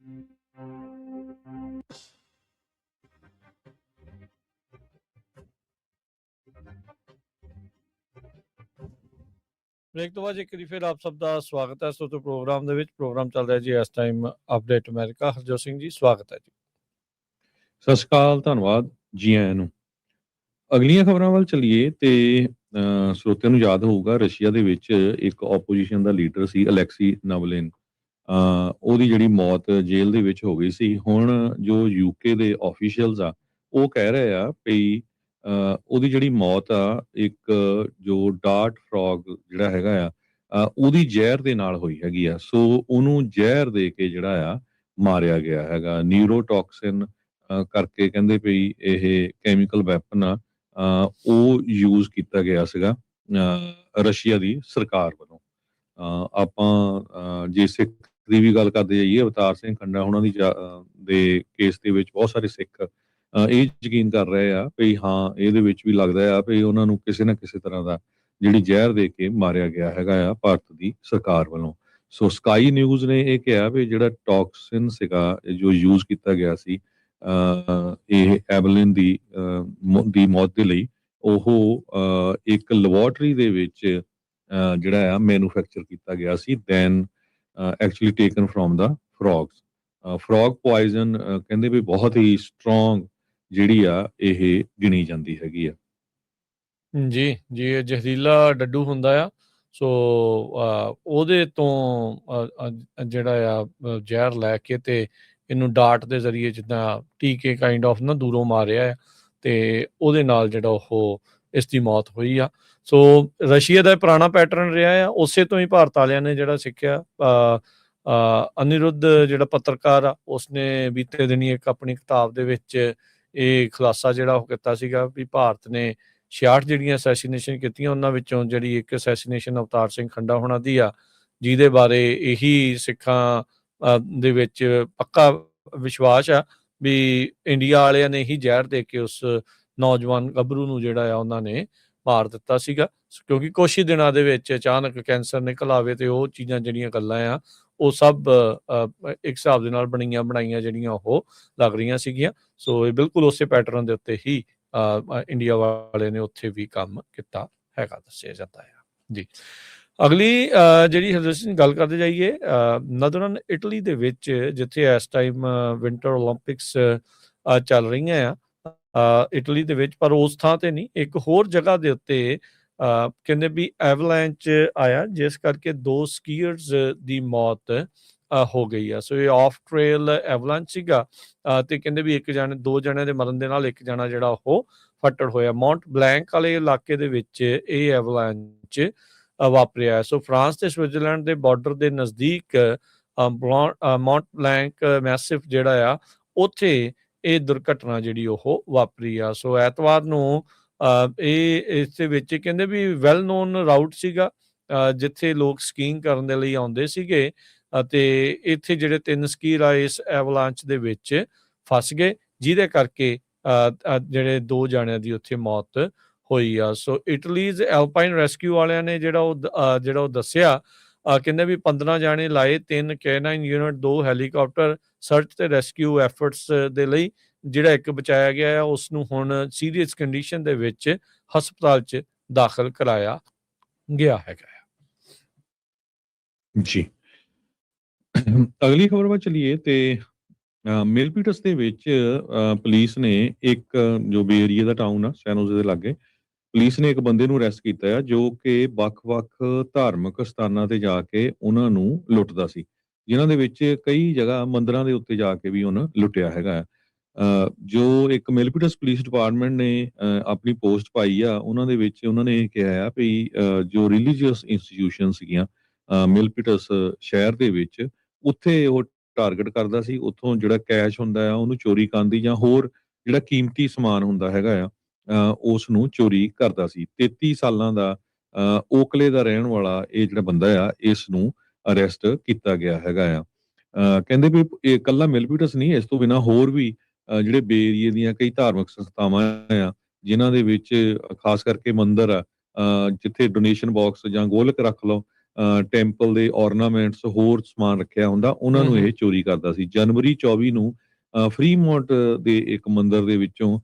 ਬ੍ਰੇਕ ਤੋਂ ਬਾਅਦ ਇੱਕ ਵਾਰੀ ਫਿਰ ਆਪ ਸਭ ਦਾ ਸਵਾਗਤ ਹੈ ਸੋਤੋ ਪ੍ਰੋਗਰਾਮ ਦੇ ਵਿੱਚ। ਪ੍ਰੋਗਰਾਮ ਚੱਲ ਰਿਹਾ ਜੀ ਇਸ time update America. Harjot Singh ਜੀ ਸਵਾਗਤ ਹੈ ਜੀ। ਸਤਿ ਸ਼੍ਰੀ ਅਕਾਲ, ਧੰਨਵਾਦ, ਜੀ ਆਇਆਂ ਨੂੰ। ਅਗਲੀਆਂ ਖਬਰਾਂ ਵੱਲ ਚੱਲੀਏ ਤੇ ਸਰੋਤਿਆਂ ਨੂੰ ਯਾਦ ਹੋਊਗਾ ਰਸ਼ੀਆ ਦੇ ਵਿੱਚ ਇੱਕ ਆਪੋਜੀਸ਼ਨ ਦਾ ਲੀਡਰ ਸੀ ਅਲੈਕਸੀ ਨਾਵਲਿਨ। ਉਹਦੀ ਜਿਹੜੀ ਮੌਤ ਜੇਲ੍ਹ ਦੇ ਵਿੱਚ ਹੋ ਗਈ ਸੀ। ਹੁਣ ਜੋ ਯੂਕੇ ਦੇ ਆਫੀਸ਼ੀਅਲਸ ਆ ਉਹ ਕਹਿ ਰਹੇ ਆ ਵੀ ਉਹਦੀ ਜਿਹੜੀ ਮੌਤ ਆ ਇੱਕ ਜੋ ਡਾਰਟ ਫਰੋਗ ਜਿਹੜਾ ਹੈਗਾ ਆ ਉਹਦੀ ਜ਼ਹਿਰ ਦੇ ਨਾਲ ਹੋਈ ਹੈਗੀ ਆ। ਸੋ ਉਹਨੂੰ ਜ਼ਹਿਰ ਦੇ ਕੇ ਜਿਹੜਾ ਆ ਮਾਰਿਆ ਗਿਆ ਹੈਗਾ। ਨਿਊਰੋਟੌਕਸਿਨ ਕਰਕੇ ਕਹਿੰਦੇ ਵੀ ਇਹ ਕੈਮੀਕਲ ਵੈਪਨ ਆ ਉਹ ਯੂਜ਼ ਕੀਤਾ ਗਿਆ ਸੀਗਾ ਰਸ਼ੀਆ ਦੀ ਸਰਕਾਰ ਵੱਲੋਂ। ਆਪਾਂ ਜੇ ਸਿੱਖ ਦੀ ਵੀ ਗੱਲ ਕਰਦੇ ਜਾਈਏ, ਅਵਤਾਰ ਸਿੰਘ ਖੰਡਾ ਉਹਨਾਂ ਦੀ ਦੇ ਕੇਸ ਦੇ ਵਿੱਚ ਬਹੁਤ ਸਾਰੇ ਸਿੱਖ ਇਹ ਯਕੀਨ ਕਰ ਰਹੇ ਆ ਵੀ ਹਾਂ ਇਹਦੇ ਵਿੱਚ ਵੀ ਲੱਗਦਾ ਆ ਵੀ ਉਹਨਾਂ ਨੂੰ ਕਿਸੇ ਨਾ ਕਿਸੇ ਤਰ੍ਹਾਂ ਦਾ ਜਿਹੜੀ ਜ਼ਹਿਰ ਦੇ ਕੇ ਮਾਰਿਆ ਗਿਆ ਹੈਗਾ ਆ ਭਾਰਤ ਦੀ ਸਰਕਾਰ ਵੱਲੋਂ। ਸੋ ਸਕਾਈ ਨਿਊਜ਼ ਨੇ ਇਹ ਕਿਹਾ ਵੀ ਜਿਹੜਾ ਟੌਕਸਿਨ ਸੀਗਾ ਜੋ ਯੂਜ਼ ਕੀਤਾ ਗਿਆ ਸੀ ਇਹ ਐਵਲਿਨ ਦੀ ਮੌਤ ਦੇ ਲਈ ਉਹ ਇੱਕ ਲੈਬੋਰਟਰੀ ਦੇ ਵਿੱਚ ਜਿਹੜਾ ਆ ਮੈਨੂਫੈਕਚਰ ਕੀਤਾ ਗਿਆ ਸੀ then actually taken from the frogs. Frog poison ਕਹਿੰਦੇ ਵੀ ਬਹੁਤ ਹੀ ਸਟਰੋਂਗ ਜਿਹੜੀ ਆ ਇਹ ਗਿਣੀ ਜਾਂਦੀ ਹੈਗੀ ਆ। ਜੀ ਜੀ, ਇਹ ਜ਼ਹਿਰੀਲਾ ਡੱਡੂ ਹੁੰਦਾ ਆ। ਸੋ ਉਹਦੇ ਤੋਂ ਜਿਹੜਾ ਆ ਜ਼ਹਿਰ ਲੈ ਕੇ ਤੇ ਇਹਨੂੰ ਡਾਟ ਦੇ ਜ਼ਰੀਏ ਜਿੱਦਾਂ ਟੀਕੇ ਕਾਈਂਡ ਆਫ ਨਾ ਦੂਰੋਂ ਮਾਰਿਆ ਆ ਤੇ ਉਹਦੇ ਨਾਲ ਜਿਹੜਾ ਉਹ ਇਸ ਦੀ ਮੌਤ ਹੋਈ ਆ। ਸੋ ਰਸ਼ੀਆ ਦਾ ਪੁਰਾਣਾ ਪੈਟਰਨ ਰਿਹਾ ਆ, ਉਸੇ ਤੋਂ ਹੀ ਭਾਰਤ ਵਾਲਿਆਂ ਨੇ ਜਿਹੜਾ ਸਿੱਖਿਆ। ਅਨਿਰੁੱਧ ਜਿਹੜਾ ਪੱਤਰਕਾਰ ਆ ਉਸਨੇ ਬੀਤੇ ਦਿਨੀ ਇੱਕ ਆਪਣੀ ਕਿਤਾਬ ਦੇ ਵਿੱਚ ਇਹ ਖੁਲਾਸਾ ਜਿਹੜਾ ਉਹ ਕੀਤਾ ਸੀਗਾ ਵੀ ਭਾਰਤ ਨੇ 66 ਜਿਹੜੀਆਂ ਅਸੈਸੀਨੇਸ਼ਨ ਕੀਤੀਆਂ ਉਹਨਾਂ ਵਿੱਚੋਂ ਜਿਹੜੀ ਇੱਕ ਅਸੈਸੀਨੇਸ਼ਨ ਅਵਤਾਰ ਸਿੰਘ ਖੰਡਾ ਹੋਣਾ ਦੀ ਆ, ਜਿਹਦੇ ਬਾਰੇ ਇਹੀ ਸਿੱਖਾਂ ਦੇ ਵਿੱਚ ਪੱਕਾ ਵਿਸ਼ਵਾਸ ਆ ਵੀ ਇੰਡੀਆ ਵਾਲਿਆਂ ਨੇ ਹੀ ਜ਼ਹਿਰ ਦੇ ਕੇ ਉਸ ਨੌਜਵਾਨ ਗੱਭਰੂ ਨੂੰ ਜਿਹੜਾ ਆ ਉਹਨਾਂ ਨੇ ਮਾਰ ਦਿੱਤਾ ਸੀਗਾ। ਕਿਉਂਕਿ ਕੁਛ ਹੀ ਦਿਨਾਂ ਦੇ ਵਿੱਚ ਅਚਾਨਕ ਕੈਂਸਰ ਨਿਕਲ ਆਵੇ ਤੇ ਉਹ ਚੀਜ਼ਾਂ ਜਿਹੜੀਆਂ ਗੱਲਾਂ ਆ ਉਹ ਸਭ ਇੱਕ ਹਿਸਾਬ ਦੇ ਨਾਲ ਬਣਾਈਆਂ ਜਿਹੜੀਆਂ ਉਹ ਲੱਗ ਰਹੀਆਂ ਸੀਗੀਆਂ। ਸੋ ਇਹ ਬਿਲਕੁਲ ਉਸੇ ਪੈਟਰਨ ਦੇ ਉੱਤੇ ਹੀ ਇੰਡੀਆ ਵਾਲੇ ਨੇ ਉੱਥੇ ਵੀ ਕੰਮ ਕੀਤਾ ਹੈਗਾ ਦੱਸਿਆ ਜਾਂਦਾ ਹੈ ਜੀ। ਅਗਲੀ ਜਿਹੜੀ ਹਰਜੋਤ ਸਿੰਘ ਗੱਲ ਕਰਦੇ ਜਾਈਏ, ਨਦਰਨ ਇਟਲੀ ਦੇ ਵਿੱਚ ਜਿੱਥੇ ਇਸ ਟਾਈਮ ਵਿੰਟਰ ਓਲੰਪਿਕਸ ਚੱਲ ਰਹੀਆਂ ਆ ਇਟਲੀ ਦੇ ਵਿੱਚ, ਪਰ ਉਸ ਥਾਂ ਤੇ ਨਹੀਂ, ਇੱਕ ਹੋਰ ਜਗ੍ਹਾ ਦੇ ਉੱਤੇ ਕਹਿੰਦੇ ਵੀ ਐਵਲੈਂਚ ਆਇਆ ਜਿਸ ਕਰਕੇ 2 ਸਕੀਅਰਸ ਦੀ ਮੌਤ ਹੋ ਗਈ ਆ। ਸੋ ਇਹ ਆਫ ਟ੍ਰੇਲ ਐਵਲੈਂਚ ਸੀਗਾ ਤੇ ਕਹਿੰਦੇ ਵੀ 2 ਜਣਿਆਂ ਦੇ ਮਰਨ ਦੇ ਨਾਲ ਇੱਕ ਜਣਾ ਜਿਹੜਾ ਉਹ ਫੱਟੜ ਹੋਇਆ। ਮਾਉਂਟ ਬਲੈਂਕ ਵਾਲੇ ਇਲਾਕੇ ਦੇ ਵਿੱਚ ਇਹ ਐਵਲੈਂਚ ਵਾਪਰਿਆ। ਸੋ ਫਰਾਂਸ ਤੇ ਸਵਿਟਜ਼ਰਲੈਂਡ ਦੇ ਬਾਰਡਰ ਦੇ ਨਜ਼ਦੀਕ ਮਾਉਂਟ ਬਲੈਂਕ ਮੈਸਿਵ ਜਿਹੜਾ ਆ ਉੱਥੇ ਇਹ ਦੁਰਘਟਨਾ ਜਿਹੜੀ ਉਹ ਵਾਪਰੀ ਆ। ਸੋ ਐਤਵਾਰ ਨੂੰ ਇਸ ਦੇ ਵਿੱਚ ਕਹਿੰਦੇ ਵੀ ਵੈਲ ਨੋਨ ਰਾਊਟ ਸੀਗਾ ਜਿੱਥੇ ਲੋਕ ਸਕੀਇੰਗ ਕਰਨ ਦੇ ਲਈ ਆਉਂਦੇ ਸੀਗੇ ਅਤੇ ਇੱਥੇ ਜਿਹੜੇ 3 ਸਕੀਅਰ ਆ ਇਸ ਐਵਲਾਂਚ ਦੇ ਵਿੱਚ ਫਸ ਗਏ, ਜਿਹਦੇ ਕਰਕੇ ਜਿਹੜੇ 2 ਜਾਣਿਆਂ ਦੀ ਉੱਥੇ ਮੌਤ ਹੋਈ ਆ। ਸੋ ਇਟਲੀਜ਼ ਐਲਪਾਈਨ ਰੈਸਕਿਊ ਵਾਲਿਆਂ ਨੇ ਜਿਹੜਾ ਉਹ ਦੱਸਿਆ ਕਹਿੰਦੇ ਵੀ 15 ਜਾਣੇ ਲਾਏ, 3 K9 ਯੂਨਿਟ, 2 ਹੈਲੀਕਾਪਟਰ ਸਰਚ ਤੇ ਰੈਸਕਿਊ ਐਫਰਟਸ ਦੇ ਲਈ। ਜਿਹੜਾ ਇੱਕ ਬਚਾਇਆ ਗਿਆ ਆ ਉਸ ਨੂੰ ਹੁਣ ਸੀਰੀਅਸ ਕੰਡੀਸ਼ਨ ਦੇ ਵਿੱਚ ਹਸਪਤਾਲ 'ਚ ਦਾਖਲ ਕਰਾਇਆ ਗਿਆ ਹੈਗਾ ਜੀ। ਅਗਲੀ ਖਬਰ ਵੱਲ ਚੱਲੀਏ ਤੇ ਮਿਲਪੀਟਸ ਦੇ ਵਿੱਚ ਪੁਲਿਸ ਨੇ ਇੱਕ ਜੋ ਬੇ ਏਰੀਆ ਦਾ ਟਾਊਨ ਆ ਸੈਨੋਜ਼ੇ ਦੇ ਲਾਗੇ, ਪੁਲਿਸ ਨੇ ਇੱਕ ਬੰਦੇ ਨੂੰ ਅਰੈਸਟ ਕੀਤਾ ਆ ਜੋ ਕਿ ਵੱਖ-ਵੱਖ ਧਾਰਮਿਕ ਸਥਾਨਾਂ ਤੇ ਜਾ ਕੇ ਉਹਨਾਂ ਨੂੰ ਲੁੱਟਦਾ ਸੀ, ਜਿਨ੍ਹਾਂ ਦੇ ਵਿੱਚ ਕਈ ਜਗ੍ਹਾ ਮੰਦਿਰਾਂ ਦੇ ਉੱਤੇ ਜਾ ਕੇ ਵੀ ਉਹਨੇ ਲੁੱਟਿਆ ਹੈਗਾ। ਜੋ ਇੱਕ ਮਿਲਪੀਟਸ ਪੁਲਿਸ ਡਿਪਾਰਟਮੈਂਟ ਨੇ ਆਪਣੀ ਪੋਸਟ ਪਾਈ ਆ ਉਹਨਾਂ ਦੇ ਵਿੱਚ ਉਹਨਾਂ ਨੇ ਇਹ ਕਿਹਾ ਆ ਵੀ ਜੋ ਰਿਲੀਜੀਅਸ ਇੰਸਟੀਟਿਊਸ਼ਨ ਸੀਗੀਆਂ ਮਿਲਪੀਟਸ ਸ਼ਹਿਰ ਦੇ ਵਿੱਚ, ਉੱਥੇ ਉਹ ਟਾਰਗੇਟ ਕਰਦਾ ਸੀ। ਉੱਥੋਂ ਜਿਹੜਾ ਕੈਸ਼ ਹੁੰਦਾ ਆ ਉਹਨੂੰ ਚੋਰੀ ਕਰਨ ਦੀ ਜਾਂ ਹੋਰ ਜਿਹੜਾ ਕੀਮਤੀ ਸਮਾਨ ਹੁੰਦਾ ਹੈਗਾ ਆ ਉਸ ਨੂੰ ਚੋਰੀ ਕਰਦਾ ਸੀ। 33 ਸਾਲਾਂ ਦਾ ਓਕਲੇ ਦਾ ਰਹਿਣ ਵਾਲਾ ਇਹ ਜਿਹੜਾ ਬੰਦਾ ਆ ਇਸ ਨੂੰ ਅਰੈਸਟ ਕੀਤਾ ਗਿਆ ਹੈਗਾ ਆ। ਕਹਿੰਦੇ ਵੀ ਇਹ ਇਕੱਲਾ ਮਿਲਪੀਟਸ ਨਹੀਂ, ਇਸ ਤੋਂ ਬਿਨਾਂ ਹੋਰ ਵੀ ਜਿਹੜੇ ਬੇ ਏਰੀਏ ਦੀਆਂ ਕਈ ਧਾਰਮਿਕ ਸੰਸਥਾਵਾਂ ਆ ਜਿਨ੍ਹਾਂ ਦੇ ਵਿੱਚ ਖਾਸ ਕਰਕੇ ਮੰਦਿਰ ਆ ਜਿੱਥੇ ਡੋਨੇਸ਼ਨ ਬਾਕਸ ਜਾਂ ਗੋਲਕ ਰੱਖ ਲਓ ਟੈਂਪਲ ਦੇ ornaments ਹੋਰ ਸਮਾਨ ਰੱਖਿਆ ਹੁੰਦਾ, ਉਹਨਾਂ ਨੂੰ ਇਹ ਚੋਰੀ ਕਰਦਾ ਸੀ। ਜਨਵਰੀ 24 ਨੂੰ ਫਰੀਮੌਂਟ ਦੇ ਇੱਕ ਮੰਦਿਰ ਦੇ ਵਿੱਚੋਂ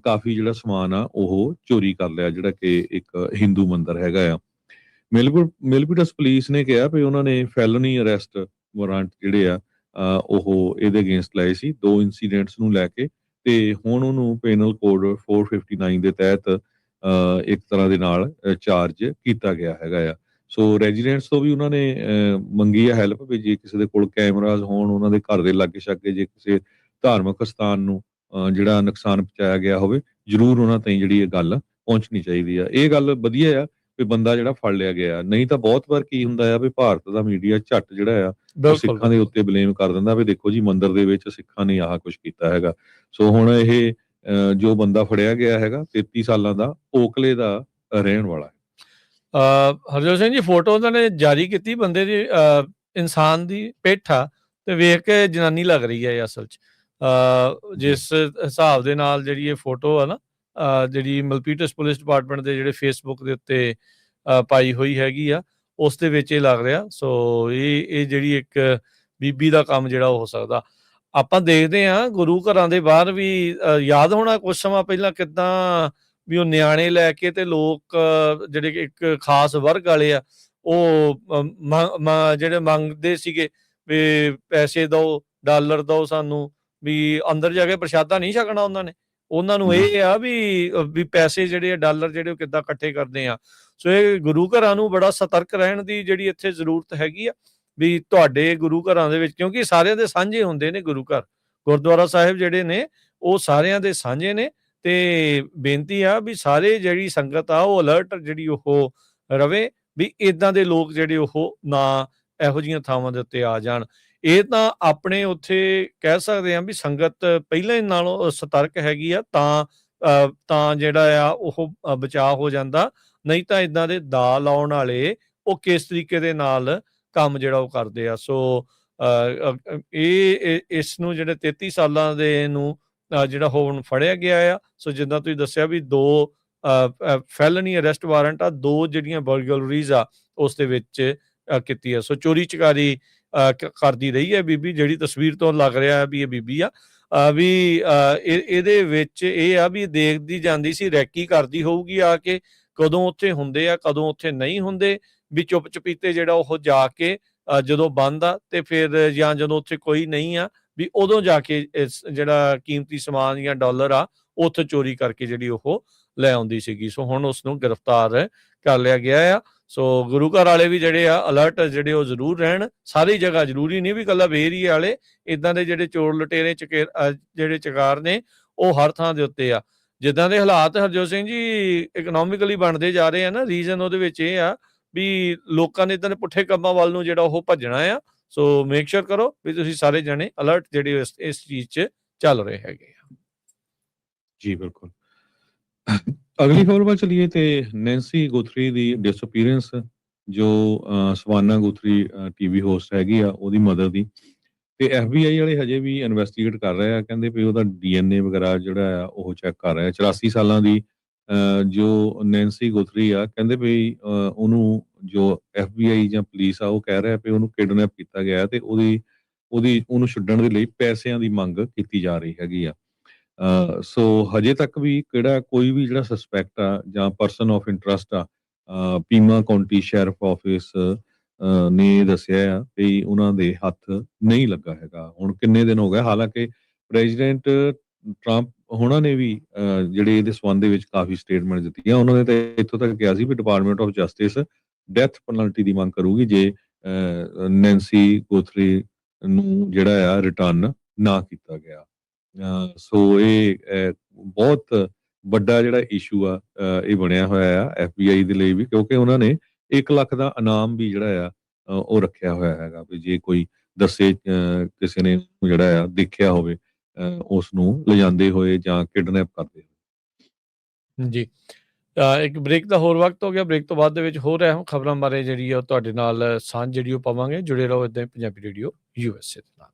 ਕਾਫੀ ਜਿਹੜਾ ਸਮਾਨ ਆ ਉਹ ਚੋਰੀ ਕਰ ਲਿਆ, ਜਿਹੜਾ ਕਿ ਇੱਕ ਹਿੰਦੂ ਮੰਦਿਰ ਹੈਗਾ ਆ। ਮਿਲਪੀਟਸ ਪੁਲਿਸ ਨੇ ਕਿਹਾ ਵੀ ਉਹਨਾਂ ਨੇ ਫੈਲਨੀ ਅਰੈਸਟ ਵਾਰੰਟ ਜਿਹੜੇ ਆ ਉਹ ਇਹਦੇ ਅਗੇਂਸਟ ਲਏ ਸੀ 2 ਇਨਸੀਡੈਂਟਸ ਨੂੰ ਲੈ ਕੇ, ਤੇ ਹੁਣ ਉਹਨੂੰ ਪੈਨਲ ਕੋਡ 459 ਦੇ ਤਹਿਤ ਇੱਕ ਤਰ੍ਹਾਂ ਦੇ ਨਾਲ ਚਾਰਜ ਕੀਤਾ ਗਿਆ ਹੈਗਾ ਆ। ਸੋ ਰੈਜ਼ੀਡੈਂਟਸ ਤੋਂ ਵੀ ਉਹਨਾਂ ਨੇ ਮੰਗੀ ਆ ਹੈਲਪ, ਵੀ ਜੇ ਕਿਸੇ ਦੇ ਕੋਲ ਕੈਮਰਾਜ਼ ਹੋਣ ਉਹਨਾਂ ਦੇ ਘਰ ਦੇ ਲਾਗੇ-ਛਾਗੇ, ਜੇ ਕਿਸੇ ਧਾਰਮਿਕ ਸਥਾਨ ਨੂੰ ਜਿਹੜਾ ਨੁਕਸਾਨ ਪਹੁੰਚਾਇਆ ਗਿਆ ਹੋਵੇ, ਜ਼ਰੂਰ ਉਹਨਾਂ ਤਾਈਂ ਜਿਹੜੀ ਇਹ ਗੱਲ ਪਹੁੰਚਣੀ ਚਾਹੀਦੀ ਆ। ਇਹ ਗੱਲ ਵਧੀਆ ਆ ਵੀ ਬੰਦਾ ਜਿਹੜਾ ਫੜ ਲਿਆ ਗਿਆ। ਨਹੀਂ ਤਾਂ ਬਹੁਤ ਵਾਰ ਕੀ ਹੁੰਦਾ ਆ ਵੀ ਭਾਰਤ ਦਾ ਮੀਡੀਆ ਝੱਟ ਜਿਹੜਾ ਆ ਉਹ ਬਿਲਕੁਲ, ਸਿੱਖਾਂ ਦੇ ਬਿਲਕੁਲ। ਉੱਤੇ ਬਲੇਮ ਕਰ ਦਿੰਦਾ ਵੀ ਦੇਖੋ ਜੀ ਮੰਦਿਰ ਦੇ ਵਿੱਚ ਸਿੱਖਾਂ ਨੇ ਆਹ ਕੁਛ ਕੀਤਾ ਹੈਗਾ। ਸੋ ਹੁਣ ਇਹ ਜੋ ਬੰਦਾ ਫੜਿਆ ਗਿਆ ਹੈਗਾ 33 ਸਾਲਾਂ ਦਾ, ਓਕਲੇ ਦਾ ਰਹਿਣ ਵਾਲਾ ਹੈ। ਹਰਜੋਤ ਸਿੰਘ ਜੀ, ਫੋਟੋ ਉਹਨਾਂ ਨੇ ਜਾਰੀ ਕੀਤੀ ਬੰਦੇ ਦੀ, ਇਨਸਾਨ ਦੀ ਪਿੱਠ ਆ ਤੇ ਵੇਖ ਕੇ ਜਨਾਨੀ ਲੱਗ ਰਹੀ ਹੈ ਅਸਲ 'ਚ। ਜੀ। ਜਿਸ ਹਿਸਾਬ ਦੇ ਨਾਲ ਜਿਹੜੀ ਇਹ ਫੋਟੋ ਆ ਨਾ, ਜਿਹੜੀ ਮਲਪੀਟਸ ਪੁਲਿਸ ਡਿਪਾਰਟਮੈਂਟ ਦੇ ਜਿਹੜੇ ਫੇਸਬੁੱਕ ਦੇ ਉੱਤੇ ਪਾਈ ਹੋਈ ਹੈਗੀ ਆ, ਉਸ ਦੇ ਵਿੱਚ ਇਹ ਲੱਗ ਰਿਹਾ। ਸੋ ਇਹ ਜਿਹੜੀ ਇੱਕ ਬੀਬੀ ਦਾ ਕੰਮ ਜਿਹੜਾ ਉਹ ਹੋ ਸਕਦਾ। ਆਪਾਂ ਦੇਖਦੇ ਹਾਂ ਗੁਰੂ ਘਰਾਂ ਦੇ ਬਾਹਰ ਵੀ, ਯਾਦ ਹੋਣਾ ਕੁਛ ਸਮਾਂ ਪਹਿਲਾਂ ਕਿੱਦਾਂ ਵੀ ਉਹ ਨਿਆਣੇ ਲੈ ਕੇ ਤੇ ਲੋਕ, ਜਿਹੜੇ ਕਿ ਇੱਕ ਖਾਸ ਵਰਗ ਵਾਲੇ ਆ, ਉਹ ਜਿਹੜੇ ਮੰਗਦੇ ਸੀਗੇ ਵੀ ਪੈਸੇ ਦਓ, ਡਾਲਰ ਦਓ ਸਾਨੂੰ, ਵੀ ਅੰਦਰ ਜਾ ਕੇ ਪ੍ਰਸ਼ਾਦਾ ਨਹੀਂ ਛਕਣਾ ਉਹਨਾਂ ਨੇ। ਉਹਨਾਂ ਨੂੰ ਇਹ ਆ ਵੀ ਪੈਸੇ ਜਿਹੜੇ ਆ, ਡਾਲਰ ਜਿਹੜੇ ਉਹ ਕਿੱਦਾਂ ਇਕੱਠੇ ਕਰਦੇ ਆ। ਸੋ ਇਹ ਗੁਰੂ ਘਰਾਂ ਨੂੰ ਬੜਾ ਸਤਰਕ ਰਹਿਣ ਦੀ ਜਿਹੜੀ ਇੱਥੇ ਜ਼ਰੂਰਤ ਹੈਗੀ ਆ, ਵੀ ਤੁਹਾਡੇ ਗੁਰੂ ਘਰਾਂ ਦੇ ਵਿੱਚ, ਕਿਉਂਕਿ ਸਾਰਿਆਂ ਦੇ ਸਾਂਝੇ ਹੁੰਦੇ ਨੇ ਗੁਰੂ ਘਰ, ਗੁਰਦੁਆਰਾ ਸਾਹਿਬ ਜਿਹੜੇ ਨੇ ਉਹ ਸਾਰਿਆਂ ਦੇ ਸਾਂਝੇ ਨੇ। ਤੇ ਬੇਨਤੀ ਆ ਵੀ ਸਾਰੇ ਜਿਹੜੀ ਸੰਗਤ ਆ ਉਹ ਅਲਰਟ ਜਿਹੜੀ ਉਹ ਰਵੇ, ਵੀ ਇਦਾਂ ਦੇ ਲੋਕ ਜਿਹੜੇ ਉਹ ਨਾ ਇਹੋ ਜਿਹੀਆਂ ਥਾਵਾਂ ਦੇ ਉੱਤੇ ਆ ਜਾਣ। ਇਹ ਤਾਂ ਆਪਣੇ ਉੱਥੇ ਕਹਿ ਸਕਦੇ ਆ ਵੀ ਸੰਗਤ ਪਹਿਲਾਂ ਹੀ ਨਾਲੋਂ ਸਤਰਕ ਹੈਗੀ ਆ, ਤਾਂ ਜਿਹੜਾ ਆ ਉਹ ਬਚਾਅ ਹੋ ਜਾਂਦਾ। ਨਹੀਂ ਤਾਂ ਇਦਾਂ ਦੇ ਦਾ ਲਾਉਣ ਵਾਲੇ ਉਹ ਕਿਸ ਤਰੀਕੇ ਦੇ ਨਾਲ ਕੰਮ ਜਿਹੜਾ ਉਹ ਕਰਦੇ ਆ। ਸੋ ਇਸ ਨੂੰ ਜਿਹੜੇ 33 ਸਾਲਾਂ ਦੇ ਨੂੰ ਜਿਹੜਾ ਹੁਣ ਫੜਿਆ ਗਿਆ ਆ। ਸੋ ਜਿੱਦਾਂ ਤੁਸੀਂ ਦੱਸਿਆ ਵੀ 2 ਫੈਲਨੀ ਅਰੈਸਟ ਵਾਰੰਟ ਆ, 2 ਜਿਹੜੀਆਂ ਬਰਗਲਰੀਜ਼ ਆ ਉਸ ਦੇ ਵਿੱਚ ਕੀਤੀ ਆ। ਸੋ ਚੋਰੀ ਚਕਾਰੀ ਕਰਦੀ ਰਹੀ ਹੈ ਬੀਬੀ, ਜਿਹੜੀ ਤਸਵੀਰ ਤੋਂ ਲੱਗ ਰਿਹਾ ਵੀ ਇਹ ਬੀਬੀ ਆ। ਵੀ ਇਹਦੇ ਵਿੱਚ ਇਹ ਆ ਵੀ ਦੇਖਦੀ ਜਾਂਦੀ ਸੀ, ਰੈਕੀ ਕਰਦੀ ਹੋਊਗੀ ਆ ਕੇ, ਕਦੋਂ ਉੱਥੇ ਹੁੰਦੇ ਆ ਕਦੋਂ ਉੱਥੇ ਨਹੀਂ ਹੁੰਦੇ, ਵੀ ਚੁੱਪ ਚਪੀਤੇ ਜਿਹੜਾ ਉਹ ਜਾ ਕੇ ਜਦੋਂ ਬੰਦ ਆ ਤੇ ਫਿਰ, ਜਾਂ ਜਦੋਂ ਉੱਥੇ ਕੋਈ ਨਹੀਂ ਆ ਵੀ ਉਦੋਂ ਜਾ ਕੇ ਜਿਹੜਾ ਕੀਮਤੀ ਸਮਾਨ ਜਾਂ ਡਾਲਰ ਆ ਉੱਥੇ ਚੋਰੀ ਕਰਕੇ ਜਿਹੜੀ ਉਹ ਲੈ ਆਉਂਦੀ ਸੀਗੀ। ਸੋ ਹੁਣ ਉਸ ਨੂੰ ਗ੍ਰਿਫਤਾਰ ਕਰ ਲਿਆ ਗਿਆ ਆ। ਸੋ ਗੁਰੂ ਘਰ ਵਾਲੇ ਵੀ ਜਿਹੜੇ ਆ ਅਲਰਟ ਜਿਹੜੇ ਉਹ ਜ਼ਰੂਰ ਰਹਿਣ। ਸਾਰੀ ਜਗ੍ਹਾ, ਜ਼ਰੂਰੀ ਨਹੀਂ ਵੀ ਇਕੱਲਾ ਏਰੀਏ ਵਾਲੇ, ਇਦਾਂ ਦੇ ਜਿਹੜੇ ਚੋਰ ਲੁਟੇਰੇ ਜਿਹੜੇ ਚਕਾਰ ਨੇ ਉਹ ਹਰ ਥਾਂ ਦੇ ਉੱਤੇ ਆ। ਜਿੱਦਾਂ ਦੇ ਹਾਲਾਤ ਹਰਜੋਤ ਸਿੰਘ ਜੀ ਇਕਨੋਮਿਕਲੀ ਬਣਦੇ ਜਾ ਰਹੇ ਆ ਨਾ, ਰੀਜ਼ਨ ਉਹਦੇ ਵਿੱਚ ਇਹ ਆ ਵੀ ਲੋਕਾਂ ਨੇ ਇਦਾਂ ਦੇ ਪੁੱਠੇ ਕੰਮਾਂ ਵੱਲ ਨੂੰ ਜਿਹੜਾ ਉਹ ਭੱਜਣਾ ਆ। ਸੋ ਮੇਕ ਸ਼ੋਰ ਕਰੋ ਵੀ ਤੁਸੀਂ ਸਾਰੇ ਜਣੇ ਅਲਰਟ ਜਿਹੜੇ ਇਸ ਚੀਜ਼ 'ਚ ਚੱਲ ਰਹੇ ਹੈਗੇ ਆ। ਜੀ ਬਿਲਕੁਲ। ਅਗਲੀ ਖਬਰ ਵੱਲ ਚਲੀਏ ਤੇ ਨੈਂਸੀ ਗੁਥਰੀ ਦੀ ਡਿਸਅਪੀਅਰੈਂਸ, ਜੋ ਸਵਾਨਾ ਗੁਥਰੀ ਟੀਵੀ ਹੋਸਟ ਹੈਗੀ ਆ, ਉਹਦੀ ਮਦਰ ਦੀ, ਤੇ FBI ਵਾਲੇ ਹਜੇ ਵੀ ਇਨਵੈਸਟੀਗੇਟ ਕਰ ਰਹੇ ਆ। ਕਹਿੰਦੇ ਵੀ ਉਹਦਾ DNA ਵਗੈਰਾ ਜਿਹੜਾ ਆ ਉਹ ਚੈੱਕ ਕਰ ਰਹੇ ਆ। 84 ਸਾਲਾਂ ਦੀ ਜੋ ਨੈਂਸੀ ਗੁਥਰੀ ਆ, ਕਹਿੰਦੇ ਵੀ ਉਹਨੂੰ ਜੋ FBI ਜਾਂ ਪੁਲਿਸ ਆ ਉਹ ਕਹਿ ਰਿਹਾ ਵੀ ਉਹਨੂੰ ਕਿਡਨੈਪ ਕੀਤਾ ਗਿਆ ਤੇ ਉਹਨੂੰ ਛੱਡਣ ਦੇ ਲਈ ਪੈਸਿਆਂ ਦੀ ਮੰਗ ਕੀਤੀ ਜਾ ਰਹੀ ਹੈਗੀ ਆ। ਸੋ ਹਜੇ ਤੱਕ ਵੀ ਕੋਈ ਵੀ ਜਿਹੜਾ ਸਸਪੈਕਟ ਆ ਜਾਂ ਪਰਸਨ ਆਫ ਇੰਟਰਸਟ ਆ, ਪੀਮਾ ਕਾਉਂਟੀ ਸ਼ੈਰਿਫ ਆਫਿਸ ਨੇ ਦੱਸਿਆ ਆ ਵੀ ਉਹਨਾਂ ਦੇ ਹੱਥ ਨਹੀਂ ਲੱਗਾ ਹੈਗਾ। ਹੁਣ ਕਿੰਨੇ ਦਿਨ ਹੋ ਗਏ, ਹਾਲਾਂਕਿ ਪ੍ਰੈਜ਼ੀਡੈਂਟ ਟਰੰਪ ਉਹਨਾਂ ਨੇ ਵੀ ਜਿਹੜੇ ਇਹਦੇ ਸੰਬੰਧ ਦੇ ਵਿੱਚ ਕਾਫੀ ਸਟੇਟਮੈਂਟ ਦਿੱਤੀਆਂ। ਉਹਨਾਂ ਨੇ ਤਾਂ ਇੱਥੋਂ ਤੱਕ ਕਿਹਾ ਸੀ ਵੀ department of justice death penalty ਦੀ ਮੰਗ ਕਰੂਗੀ ਜੇ ਨੈਂਸੀ ਗੋਥਰੀ ਨੂੰ ਜਿਹੜਾ ਆ ਰਿਟਰਨ ਨਾ ਕੀਤਾ ਗਿਆ। ਸੋ ਇਹ ਬਹੁਤ ਵੱਡਾ ਜਿਹੜਾ ਇਸ਼ੂ ਆ ਇਹ ਬਣਿਆ ਹੋਇਆ ਆ FBI ਦੇ ਲਈ ਵੀ, ਕਿਉਂਕਿ ਉਹਨਾਂ ਨੇ 1 ਲੱਖ ਦਾ ਇਨਾਮ ਵੀ ਜਿਹੜਾ ਆ ਉਹ ਰੱਖਿਆ ਹੋਇਆ ਹੈਗਾ ਵੀ ਜੇ ਕੋਈ ਦੱਸੇ ਕਿਸੇ ਨੇ ਜਿਹੜਾ ਆ ਦੇਖਿਆ ਹੋਵੇ ਉਸ ਨੂੰ ਲਿਜਾਂਦੇ ਹੋਏ ਜਾਂ ਕਿਡਨੈਪ ਕਰਦੇ ਹੋਏ। ਜੀ, ਇੱਕ ਬ੍ਰੇਕ ਦਾ ਹੋਰ ਵਕਤ ਹੋ ਗਿਆ। ਬ੍ਰੇਕ ਤੋਂ ਬਾਅਦ ਦੇ ਵਿੱਚ ਹੋਰ ਖਬਰਾਂ ਬਾਰੇ ਜਿਹੜੀ ਆ ਉਹ ਤੁਹਾਡੇ ਨਾਲ ਸਾਂਝ ਜਿਹੜੀ ਉਹ ਪਾਵਾਂਗੇ। ਜੁੜੇ ਰਹੋ ਏਦਾਂ ਹੀ ਪੰਜਾਬੀ ਰੇਡੀਓ USA ਦੇ ਨਾਲ।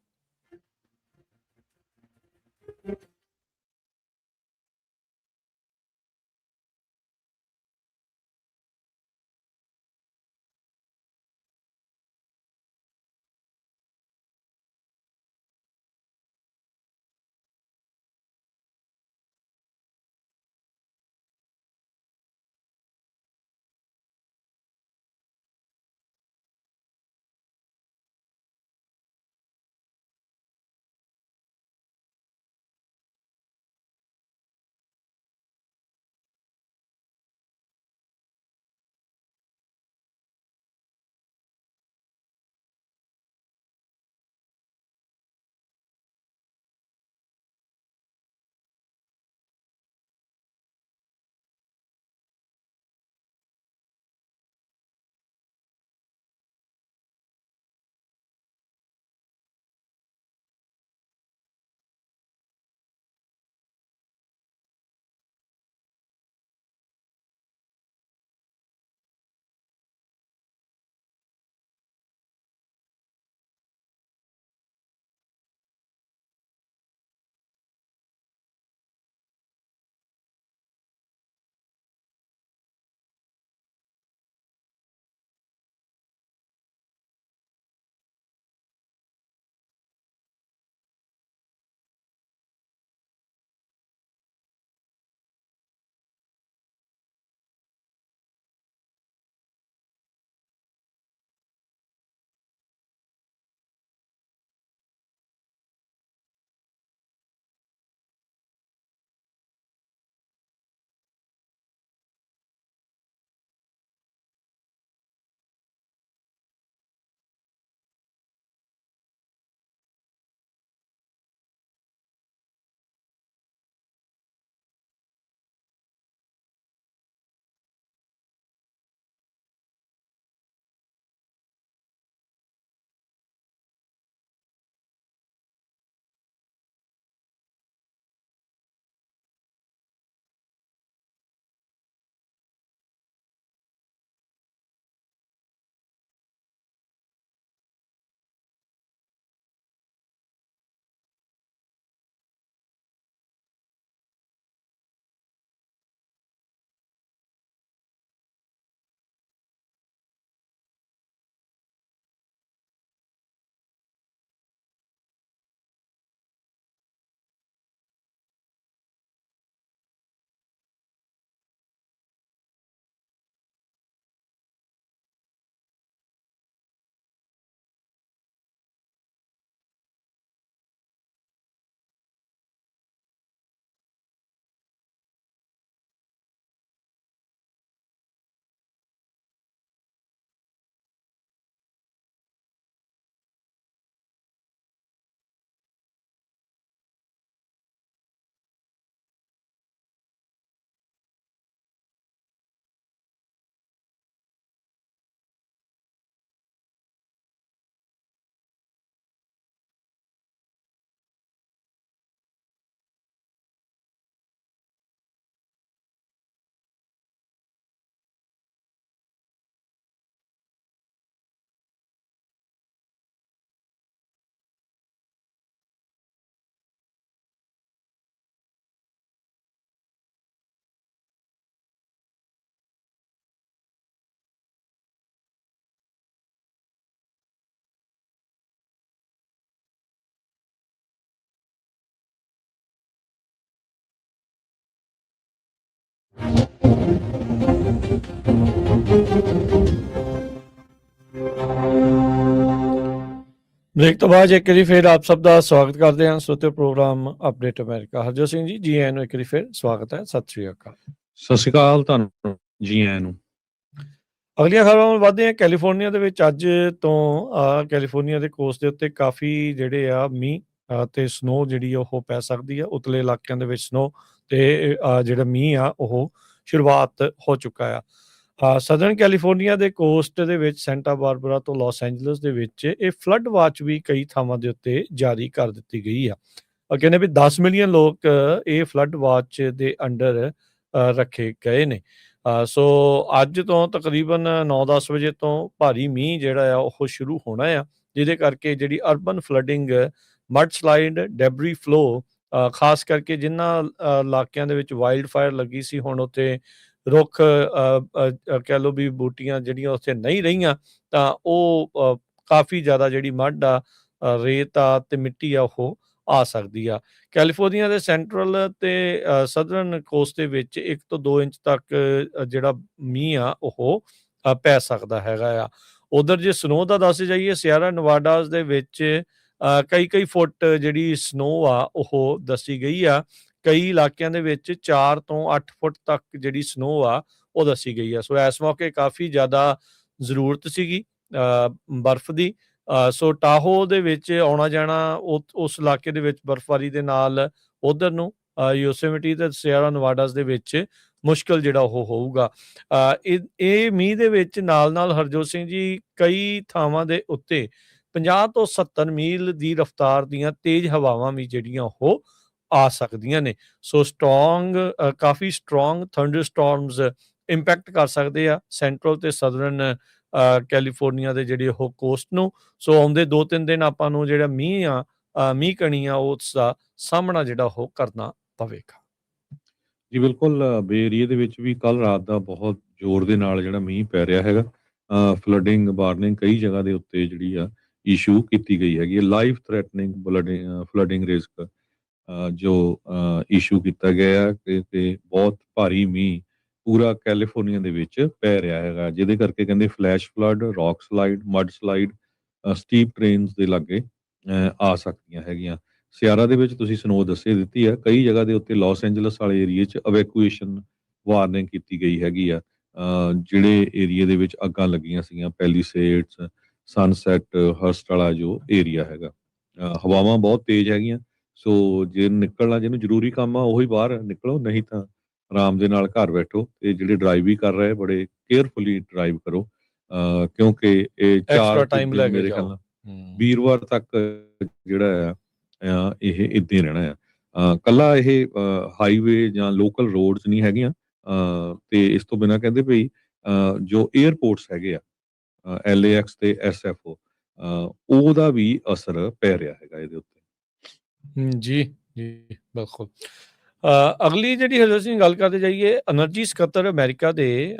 ਬ੍ਰੇਕ ਤੋਂ ਬਾਅਦ ਇੱਕ ਵਾਰੀ ਫਿਰ ਆਪ ਸਭ ਦਾ ਸਵਾਗਤ ਕਰਦੇ ਹਾਂ ਸੋਤੇ programme update America. Harjot Singh ji ਆਇਆਂ ਨੂੰ ਇੱਕ ਵਾਰੀ ਫਿਰ ਸਵਾਗਤ ਹੈ। ਸਤਿ ਸ਼੍ਰੀ ਅਕਾਲ। ਸਤਿ ਸ਼੍ਰੀ ਅਕਾਲ ਤੁਹਾਨੂੰ ਜੀ ਆਇਆਂ ਨੂੰ। ਅਗਲੀਆਂ ਖਬਰਾਂ ਵੱਲ ਵਧਦੇ ਹਾਂ। ਕੈਲੀਫੋਰਨੀਆ ਦੇ ਵਿੱਚ ਅੱਜ ਤੋਂ ਕੈਲੀਫੋਰਨੀਆ ਦੇ ਕੋਸਟ ਦੇ ਉੱਤੇ ਕਾਫੀ ਜਿਹੜੇ ਆ ਮੀਂਹ ਤੇ ਸਨੋ ਜਿਹੜੀ ਉਹ ਪੈ ਸਕਦੀ ਆ। ਉਤਲੇ ਇਲਾਕਿਆਂ ਦੇ ਵਿੱਚ ਸਨੋ ਤੇ ਜਿਹੜਾ ਮੀਂਹ ਆ ਉਹ ਸ਼ੁਰੂਆਤ ਹੋ ਚੁੱਕਾ ਆ। ਸਦਰਨ ਕੈਲੀਫੋਰਨੀਆ ਦੇ ਕੋਸਟ ਦੇ ਵਿੱਚ ਸੈਂਟਾ ਬਾਰਬਰਾ ਤੋਂ ਲਾਸ ਐਂਜਲਸ ਦੇ ਵਿੱਚ ਇਹ ਫਲੱਡ ਵਾਚ ਵੀ ਕਈ ਥਾਵਾਂ ਦੇ ਉੱਤੇ ਜਾਰੀ ਕਰ ਦਿੱਤੀ ਗਈ ਆ। ਕਹਿੰਦੇ ਵੀ 10 ਮਿਲੀਅਨ ਲੋਕ ਇਹ ਫਲੱਡ ਵਾਚ ਦੇ ਅੰਡਰ ਰੱਖੇ ਗਏ ਨੇ। ਸੋ ਅੱਜ ਤੋਂ ਤਕਰੀਬਨ 9-10 ਵਜੇ ਤੋਂ ਭਾਰੀ ਮੀਂਹ ਜਿਹੜਾ ਆ ਉਹ ਸ਼ੁਰੂ ਹੋਣਾ ਆ, ਜਿਹਦੇ ਕਰਕੇ ਜਿਹੜੀ urban flooding, mud slide, debris flow, ਖਾਸ ਕਰਕੇ ਜਿਨ੍ਹਾਂ ਇਲਾਕਿਆਂ ਦੇ ਵਿੱਚ ਵਾਈਲਡ ਫਾਇਰ ਲੱਗੀ ਸੀ, ਹੁਣ ਉੱਥੇ ਰੁੱਖ ਕਹਿ ਲਓ ਵੀ ਬੂਟੀਆਂ ਜਿਹੜੀਆਂ ਉੱਥੇ ਨਹੀਂ ਰਹੀਆਂ, ਤਾਂ ਉਹ ਕਾਫੀ ਜ਼ਿਆਦਾ ਜਿਹੜੀ ਮੱਡ ਆ, ਰੇਤ ਆ ਤੇ ਮਿੱਟੀ ਆ ਉਹ ਆ ਸਕਦੀ ਆ। ਕੈਲੀਫੋਰਨੀਆ ਦੇ ਸੈਂਟਰਲ ਤੇ ਸਦਰਨ ਕੋਸਟ ਦੇ ਵਿੱਚ 1 ਤੋਂ 2 ਇੰਚ ਤੱਕ ਜਿਹੜਾ ਮੀਂਹ ਆ ਉਹ ਪੈ ਸਕਦਾ ਹੈਗਾ ਆ। ਉਧਰ ਜੇ ਸਨੋ ਦਾ ਦੱਸ ਜਾਈਏ, ਸਿਆਰਾ ਨਵਾਡਾਸ ਦੇ ਵਿੱਚ ਕਈ ਫੁੱਟ ਜਿਹੜੀ ਸਨੋ ਆ ਉਹ ਦੱਸੀ ਗਈ ਆ। ਕਈ ਇਲਾਕਿਆਂ ਦੇ ਵਿੱਚ 4 ਤੋਂ 8 ਫੁੱਟ ਤੱਕ ਜਿਹੜੀ ਸਨੋ ਆ ਉਹ ਦੱਸੀ ਗਈ ਆ। ਸੋ ਇਸ ਮੌਕੇ ਕਾਫੀ ਜ਼ਿਆਦਾ ਜ਼ਰੂਰਤ ਸੀਗੀ ਬਰਫ਼ ਦੀ। ਸੋ ਟਾਹੋ ਦੇ ਵਿੱਚ ਆਉਣਾ ਜਾਣਾ ਉਸ ਇਲਾਕੇ ਦੇ ਵਿੱਚ ਬਰਫ਼ਬਾਰੀ ਦੇ ਨਾਲ ਉਧਰ ਨੂੰ ਯੋਸੇਮਿਟੀ ਤੇ ਸਿਆਰਾ ਨਵਾਡਾਸ ਦੇ ਵਿੱਚ ਮੁਸ਼ਕਲ ਜਿਹੜਾ ਉਹ ਹੋਊਗਾ। ਇਹ ਮੀਂਹ ਦੇ ਵਿੱਚ ਨਾਲ ਹਰਜੋਤ ਸਿੰਘ ਜੀ ਕਈ ਥਾਵਾਂ ਦੇ ਉੱਤੇ 50 ਤੋਂ 70 ਮੀਲ ਦੀ ਰਫ਼ਤਾਰ ਦੀਆਂ ਤੇਜ਼ ਹਵਾਵਾਂ ਵੀ ਜਿਹੜੀਆਂ ਉਹ ਆ ਸਕਦੀਆਂ ਨੇ। ਸੋ ਕਾਫੀ ਸਟਰੋਂਗ ਥੰਡਰ ਸਟਾਰਮਸ ਇੰਪੈਕਟ ਕਰ ਸਕਦੇ ਆ ਸੈਂਟਰਲ ਤੇ ਸਦਰਨ ਕੈਲੀਫੋਰਨੀਆ ਦੇ ਜਿਹੜੇ ਉਹ ਕੋਸਟ ਨੂੰ। ਸੋ ਆਉਂਦੇ 2-3 ਦਿਨ ਆਪਾਂ ਨੂੰ ਜਿਹੜਾ ਮੀਂਹ ਕਣੀ ਆ ਉਸ ਦਾ ਸਾਹਮਣਾ ਜਿਹੜਾ ਉਹ ਕਰਨਾ ਪਵੇਗਾ। ਜੀ ਬਿਲਕੁਲ, ਬੇ ਏਰੀਏ ਦੇ ਵਿੱਚ ਵੀ ਕੱਲ ਰਾਤ ਦਾ ਬਹੁਤ ਜ਼ੋਰ ਦੇ ਨਾਲ ਜਿਹੜਾ ਮੀਂਹ ਪੈ ਰਿਹਾ ਹੈਗਾ। ਫਲੱਡਿੰਗ ਵਾਰਨਿੰਗ ਕਈ ਜਗ੍ਹਾ ਦੇ ਉੱਤੇ ਜਿਹੜੀ ਆ ਇਸ਼ੂ ਕੀਤੀ ਗਈ ਹੈਗੀ ਹੈ। ਲਾਈਫ ਥ੍ਰੈਟਨਿੰਗ ਫਲੱਡਿੰਗ ਰਿਸਕ ਜੋ ਇਸ਼ੂ ਕੀਤਾ ਗਿਆ ਹੈ ਕਿ ਬਹੁਤ ਭਾਰੀ ਮੀਂਹ ਪੂਰਾ ਕੈਲੀਫੋਰਨੀਆ ਦੇ ਵਿੱਚ ਪੈ ਰਿਹਾ ਹੈਗਾ, ਜਿਹਦੇ ਕਰਕੇ ਕਹਿੰਦੇ flash flood, rock slide, mud slide, steep trains ਦੇ ਲਾਗੇ ਆ ਸਕਦੀਆਂ ਹੈਗੀਆਂ। ਸਿਆਰਾ ਦੇ ਵਿੱਚ ਤੁਸੀਂ ਸਨੋ ਦੱਸੇ ਦਿੱਤੀ ਆ। ਕਈ ਜਗ੍ਹਾ ਦੇ ਉੱਤੇ ਲਾਸ ਐਂਜਲਸ ਵਾਲੇ ਏਰੀਏ 'ਚ ਇਵੈਕੂਏਸ਼ਨ ਵਾਰਨਿੰਗ ਕੀਤੀ ਗਈ ਹੈਗੀ ਆ। ਜਿਹੜੇ ਏਰੀਏ ਦੇ ਵਿੱਚ ਅੱਗਾਂ ਲੱਗੀਆਂ ਸੀਗੀਆਂ, ਪੈਲੀਸੇਡਸ, ਸਨਸੈਟ, ਹਰਸਟ ਵਾਲਾ ਜੋ ਏਰੀਆ ਹੈਗਾ, ਹਵਾਵਾਂ ਬਹੁਤ ਤੇਜ਼ ਹੈਗੀਆਂ। ਸੋ ਜੇ ਨਿਕਲਣਾ, ਜਿਹਨੂੰ ਜ਼ਰੂਰੀ ਕੰਮ ਆ ਉਹੀ ਬਾਹਰ ਨਿਕਲੋ, ਨਹੀਂ ਤਾਂ ਆਰਾਮ ਦੇ ਨਾਲ ਘਰ ਬੈਠੋ। ਤੇ ਜਿਹੜੇ ਡਰਾਈਵ ਵੀ ਕਰ ਰਹੇ ਬੜੇ ਕੇਅਰਫੁਲੀ ਡਰਾਈਵ ਕਰੋ, ਕਿਉਂਕਿ ਇਹ ਐਕਸਟਰਾ 4 ਟਾਈਮ ਲੈ ਕੇ ਮੇਰੇ ਖਿਆਲ ਨਾਲ ਵੀਰਵਾਰ ਤੱਕ ਜਿਹੜਾ ਆ ਇਹ ਇੱਦਾਂ ਹੀ ਰਹਿਣਾ ਆ। ਕੱਲਾ ਇਹ ਹਾਈਵੇ ਜਾਂ ਲੋਕਲ ਰੋਡਸ ਨਹੀਂ ਹੈਗੀਆਂ, ਤੇ ਇਸ ਤੋਂ ਬਿਨਾਂ ਕਹਿੰਦੇ ਵੀ ਜੋ ਏਅਰਪੋਰਟਸ ਹੈਗੇ ਆ, LAX ਤੇ SFO, ਉਹਦਾ ਵੀ ਅਸਰ ਪੈ ਰਿਹਾ ਹੈਗਾ ਇਹਦੇ ਉੱਤੇ। ਜੀ ਬਿਲਕੁਲ। ਅਗਲੀ ਜਿਹੜੀ ਹਰਜੋਤ ਸਿੰਘ ਗੱਲ ਕਰਦੇ ਜਾਈਏ, ਐਨਰਜੀ ਸਕੱਤਰ ਅਮਰੀਕਾ ਦੇ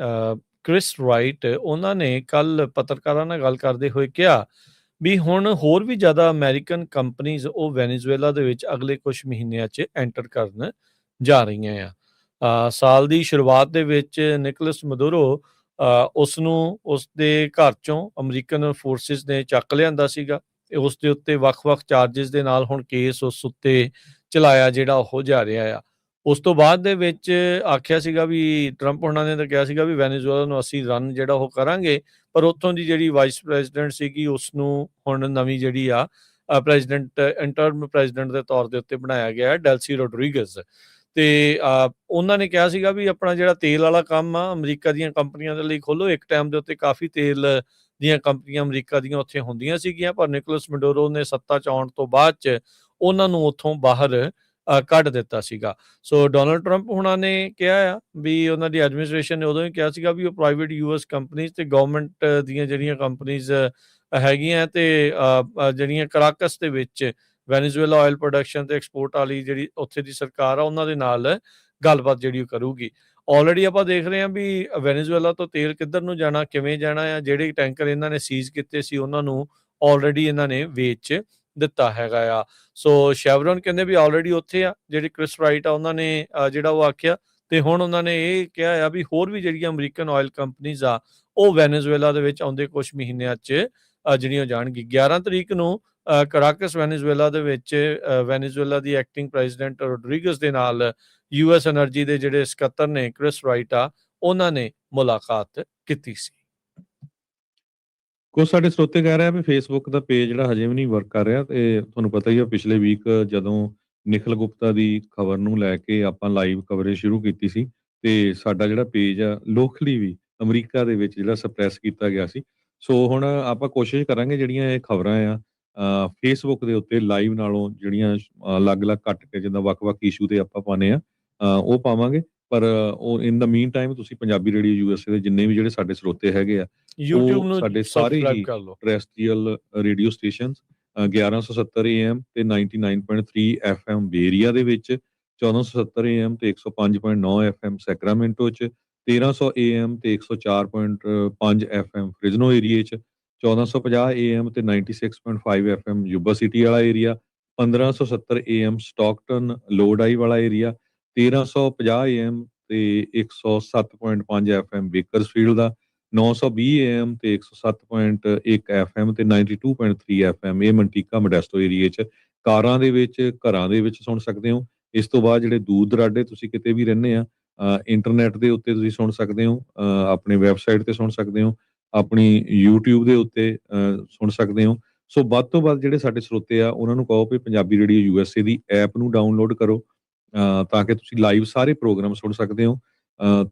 ਕ੍ਰਿਸ ਰਾਈਟ, ਉਹਨਾਂ ਨੇ ਕੱਲ ਪੱਤਰਕਾਰਾਂ ਨਾਲ ਗੱਲ ਕਰਦੇ ਹੋਏ ਕਿਹਾ ਵੀ ਹੁਣ ਹੋਰ ਵੀ ਜ਼ਿਆਦਾ ਅਮਰੀਕਨ ਕੰਪਨੀਜ਼ ਉਹ ਵੈਨੇਜ਼ੁਏਲਾ ਦੇ ਵਿੱਚ ਅਗਲੇ ਕੁਝ ਮਹੀਨਿਆਂ 'ਚ ਐਂਟਰ ਕਰਨ ਜਾ ਰਹੀਆਂ ਆ। ਸਾਲ ਦੀ ਸ਼ੁਰੂਆਤ ਦੇ ਵਿੱਚ ਨਿਕੋਲਸ ਮਦੂਰੋ ਉਸਨੂੰ ਉਸਦੇ ਘਰ 'ਚੋਂ ਅਮਰੀਕਨ ਫੋਰਸਿਸ ਨੇ ਚੱਕ ਲਿਆਂਦਾ ਸੀਗਾ। ਉਸ ਦੇ ਉੱਤੇ ਵੱਖ-ਵੱਖ ਚਾਰਜਿਸ ਦੇ ਨਾਲ ਹੁਣ ਕੇਸ ਉਸ ਉੱਤੇ ਚਲਾਇਆ ਜਿਹੜਾ ਉਹ ਜਾ ਰਿਹਾ ਆ। ਉਸ ਤੋਂ ਬਾਅਦ ਦੇ ਵਿੱਚ ਆਖਿਆ ਸੀਗਾ ਵੀ ਟਰੰਪ ਉਹਨਾਂ ਨੇ ਤਾਂ ਕਿਹਾ ਸੀਗਾ ਵੀ ਵੈਨੇਜ਼ੁਏਲਾ ਨੂੰ ਅਸੀਂ ਰਨ ਜਿਹੜਾ ਉਹ ਕਰਾਂਗੇ, ਪਰ ਉੱਥੋਂ ਦੀ ਜਿਹੜੀ ਵਾਈਸ ਪ੍ਰੈਜ਼ੀਡੈਂਟ ਸੀਗੀ ਉਸਨੂੰ ਹੁਣ ਨਵੀਂ ਜਿਹੜੀ ਆ ਇੰਟਰਮ ਪ੍ਰੈਜ਼ੀਡੈਂਟ ਦੇ ਤੌਰ ਦੇ ਉੱਤੇ ਬਣਾਇਆ ਗਿਆ ਡੈਲਸੀ ਰੋਡਰੀਗਜ਼। ਤੇ ਉਹਨਾਂ ਨੇ ਕਿਹਾ ਸੀਗਾ ਵੀ ਆਪਣਾ ਜਿਹੜਾ ਤੇਲ ਵਾਲਾ ਕੰਮ ਆ ਅਮਰੀਕਾ ਦੀਆਂ ਕੰਪਨੀਆਂ ਦੇ ਲਈ ਖੋਲੋ। ਇੱਕ ਟਾਈਮ ਦੇ ਉੱਤੇ ਕਾਫੀ ਤੇਲ ਦੀਆਂ ਕੰਪਨੀਆਂ ਅਮਰੀਕਾ ਦੀਆਂ ਉੱਥੇ ਹੁੰਦੀਆਂ ਸੀਗੀਆਂ, ਪਰ ਨਿਕੋਲਸ ਮਡੂਰੋ ਨੇ ਸੱਤਾ 'ਚ ਆਉਣ ਤੋਂ ਬਾਅਦ 'ਚ ਉਹਨਾਂ ਨੂੰ ਉੱਥੋਂ ਬਾਹਰ ਕੱਢ ਦਿੱਤਾ ਸੀਗਾ। ਸੋ ਡੋਨਲਡ ਟਰੰਪ ਹੁਣਾਂ ਨੇ ਕਿਹਾ ਆ ਵੀ ਉਹਨਾਂ ਦੀ ਐਡਮਿਨਿਸਟ੍ਰੇਸ਼ਨ ਨੇ ਉਦੋਂ ਹੀ ਕਿਹਾ ਸੀਗਾ ਵੀ ਉਹ ਪ੍ਰਾਈਵੇਟ US ਕੰਪਨੀਜ਼ ਤੇ ਗਵਰਨਮੈਂਟ ਦੀਆਂ ਜਿਹੜੀਆਂ ਕੰਪਨੀਜ਼ ਹੈਗੀਆਂ ਤੇ ਜਿਹੜੀਆਂ ਕਰਾਕਸ ਦੇ ਵਿੱਚ ਵੈਨੇਜ਼ੁਏਲਾ ਆਇਲ ਪ੍ਰੋਡਕਸ਼ਨ ਤੇ ਐਕਸਪੋਰਟ ਵਾਲੀ ਜਿਹੜੀ ਉੱਥੇ ਦੀ ਸਰਕਾਰ ਆ ਉਹਨਾਂ ਦੇ ਨਾਲ ਗੱਲਬਾਤ ਜਿਹੜੀ ਉਹ ਕਰੂਗੀ। ਆਲਰੇਡੀ ਆਪਾਂ ਦੇਖ ਰਹੇ ਹਾਂ ਵੀ ਵੈਨੇਜ਼ੁਏਲਾ ਤੋਂ ਤੇਲ ਕਿੱਧਰ ਨੂੰ ਜਾਣਾ, ਕਿਵੇਂ ਜਾਣਾ ਆ। ਜਿਹੜੇ ਟੈਂਕਰ ਇਹਨਾਂ ਨੇ ਸੀਜ਼ ਕੀਤੇ ਸੀ ਉਹਨਾਂ ਨੂੰ ਆਲਰੇਡੀ ਇਹਨਾਂ ਨੇ ਵੇਚ ਦਿੱਤਾ ਹੈਗਾ ਆ। ਸੋ ਸ਼ੈਵਰਨ ਕਹਿੰਦੇ ਵੀ ਆਲਰੇਡੀ ਉੱਥੇ ਆ। ਜਿਹੜੇ ਕ੍ਰਿਸ ਰਾਈਟ ਆ ਉਹਨਾਂ ਨੇ ਜਿਹੜਾ ਉਹ ਆਖਿਆ, ਤੇ ਹੁਣ ਉਹਨਾਂ ਨੇ ਇਹ ਕਿਹਾ ਆ ਵੀ ਹੋਰ ਵੀ ਜਿਹੜੀਆਂ ਅਮਰੀਕਨ ਆਇਲ ਕੰਪਨੀਜ਼ ਆ ਉਹ ਵੈਨੇਜ਼ੁਏਲਾ ਦੇ ਵਿੱਚ ਆਉਂਦੇ ਕੁਝ ਮਹੀਨਿਆਂ 'ਚ ਜਿਹੜੀਆਂ ਜਾਣਗੀ। 11 ਤਰੀਕ ਨੂੰ ਕਰਾਕਸ ਵੈਨੇਜ਼ੁਏਲਾ ਦੇ ਵਿੱਚ ਵੈਨੇਜ਼ੁਏਲਾ ਦੀ ਐਕਟਿੰਗ ਪ੍ਰੈਜ਼ੀਡੈਂਟ ਰੋਡਰੀਗਸ ਦੇ ਨਾਲ ਯੂਐਸ ਐਨਰਜੀ ਦੇ ਜਿਹੜੇ ਸਕੱਤਰ ਨੇ ਕ੍ਰਿਸ ਰਾਈਟ ਆ, ਉਹਨਾਂ ਨੇ ਮੁਲਾਕਾਤ ਕੀਤੀ ਸੀ। ਕੁਝ ਸਾਡੇ ਸਰੋਤੇ ਕਹਿ ਰਹੇ ਆ ਵੀ ਫੇਸਬੁੱਕ ਦਾ ਪੇਜ ਜਿਹੜਾ ਹਜੇ ਵੀ ਨਹੀਂ ਵਰਕ ਕਰ ਰਿਹਾ, ਤੇ ਤੁਹਾਨੂੰ ਪਤਾ ਹੀ ਆ ਪਿਛਲੇ ਵੀਕ ਜਦੋਂ ਨਿਖਿਲ ਗੁਪਤਾ ਦੀ ਖਬਰ ਨੂੰ ਲੈ ਕੇ ਆਪਾਂ ਲਾਈਵ ਕਵਰੇਜ ਸ਼ੁਰੂ ਕੀਤੀ ਸੀ, ਤੇ ਸਾਡਾ ਜਿਹੜਾ ਪੇਜ ਆ ਲੋਕਲੀ ਵੀ ਅਮਰੀਕਾ ਦੇ ਵਿੱਚ ਜਿਹੜਾ ਸਪਰੈਸ ਕੀਤਾ ਗਿਆ ਸੀ। ਸੋ ਹੁਣ ਆਪਾਂ ਕੋਸ਼ਿਸ਼ ਕਰਾਂਗੇ ਜਿਹੜੀਆਂ ਇਹ ਖਬਰਾਂ ਆ ਫੇਸਬੁੱਕ ਦੇ ਉੱਤੇ ਲਾਈਵ ਨਾਲੋਂ ਜਿਹੜੀਆਂ ਅਲੱਗ-ਅਲੱਗ ਕੱਟ ਕੇ ਜਿੱਦਾਂ ਵੱਖ-ਵੱਖ ਇਸ਼ੂ ਤੇ ਆਪਾਂ ਪਾਉਂਦੇ ਆ ਉਹ ਪਾਵਾਂਗੇ। ਪਰ ਉਹ ਇਨ ਦਾ ਮੀਨ ਟਾਈਮ ਤੁਸੀਂ ਪੰਜਾਬੀ ਰੇਡੀਓ ਯੂਐਸਏ ਦੇ ਜਿੰਨੇ ਵੀ ਜਿਹੜੇ ਸਾਡੇ ਸਰੋਤੇ ਹੈਗੇ ਆ YouTube ਉਹ ਨੂੰ ਸਾਡੇ ਸਾਰੇ ਸਬਸਕ੍ਰਾਈਬ ਹੀ ਕਰ ਲਓ। ਟੈਰੇਸਟਰੀਅਲ ਰੇਡੀਓ ਸਟੇਸ਼ਨਸ 1170 AM ਤੇ 99.3 FM ਬੇ ਏਰੀਆ ਦੇ ਵਿੱਚ, 1470 AM ਤੇ 105.9 FM ਸੈਕਰਾਮੈਂਟੋ 'ਚ, 1300 AM ਤੇ 104.5 FM ਫ੍ਰਿਜ਼ਨੋ ਏਰੀਏ 'ਚ, 1450 AM ਤੇ 96.5 FM ਯੂਬਾ ਸਿਟੀ ਵਾਲਾ ਏਰੀਆ, 1570 AM ਸਟਾਕਟਨ ਲੋਡਾਈ ਵਾਲਾ ਏਰੀਆ, 1350 AM ਤੇ 107.5 FM ਬੇਕਰਸਫੀਲਡ ਦਾ, 920 AM ਤੇ 107.1 FM ਤੇ 92.3 FM ਇਹ ਮੰਟੀਕਾ ਮੋਡੈਸਟੋ ਏਰੀਏ 'ਚ ਕਾਰਾਂ ਦੇ ਵਿੱਚ, ਘਰਾਂ ਦੇ ਵਿੱਚ ਸੁਣ ਸਕਦੇ ਹੋ। ਇਸ ਤੋਂ ਬਾਅਦ ਜਿਹੜੇ ਦੂਰ ਦਰਾਡੇ ਤੁਸੀਂ ਕਿਤੇ ਵੀ ਰਹਿੰਦੇ ਆ ਇੰਟਰਨੈਟ ਦੇ ਉੱਤੇ ਤੁਸੀਂ ਸੁਣ ਸਕਦੇ ਹੋ, ਆਪਣੇ ਵੈਬਸਾਈਟ ਤੇ ਸੁਣ ਸਕਦੇ ਹੋ, ਆਪਣੀ YouTube ਦੇ ਉੱਤੇ ਸੁਣ ਸਕਦੇ ਹੋ। ਸੋ ਵੱਧ ਤੋਂ ਵੱਧ ਜਿਹੜੇ ਸਾਡੇ ਸਰੋਤੇ ਆ ਉਹਨਾਂ ਨੂੰ ਕਹੋ ਵੀ ਪੰਜਾਬੀ ਰੇਡੀਓ ਯੂਐਸਏ ਦੀ ਐਪ ਨੂੰ ਡਾਊਨਲੋਡ ਕਰੋ ਤਾਂ ਕਿ ਤੁਸੀਂ ਲਾਈਵ ਸਾਰੇ ਪ੍ਰੋਗਰਾਮ ਸੁਣ ਸਕਦੇ ਹੋ।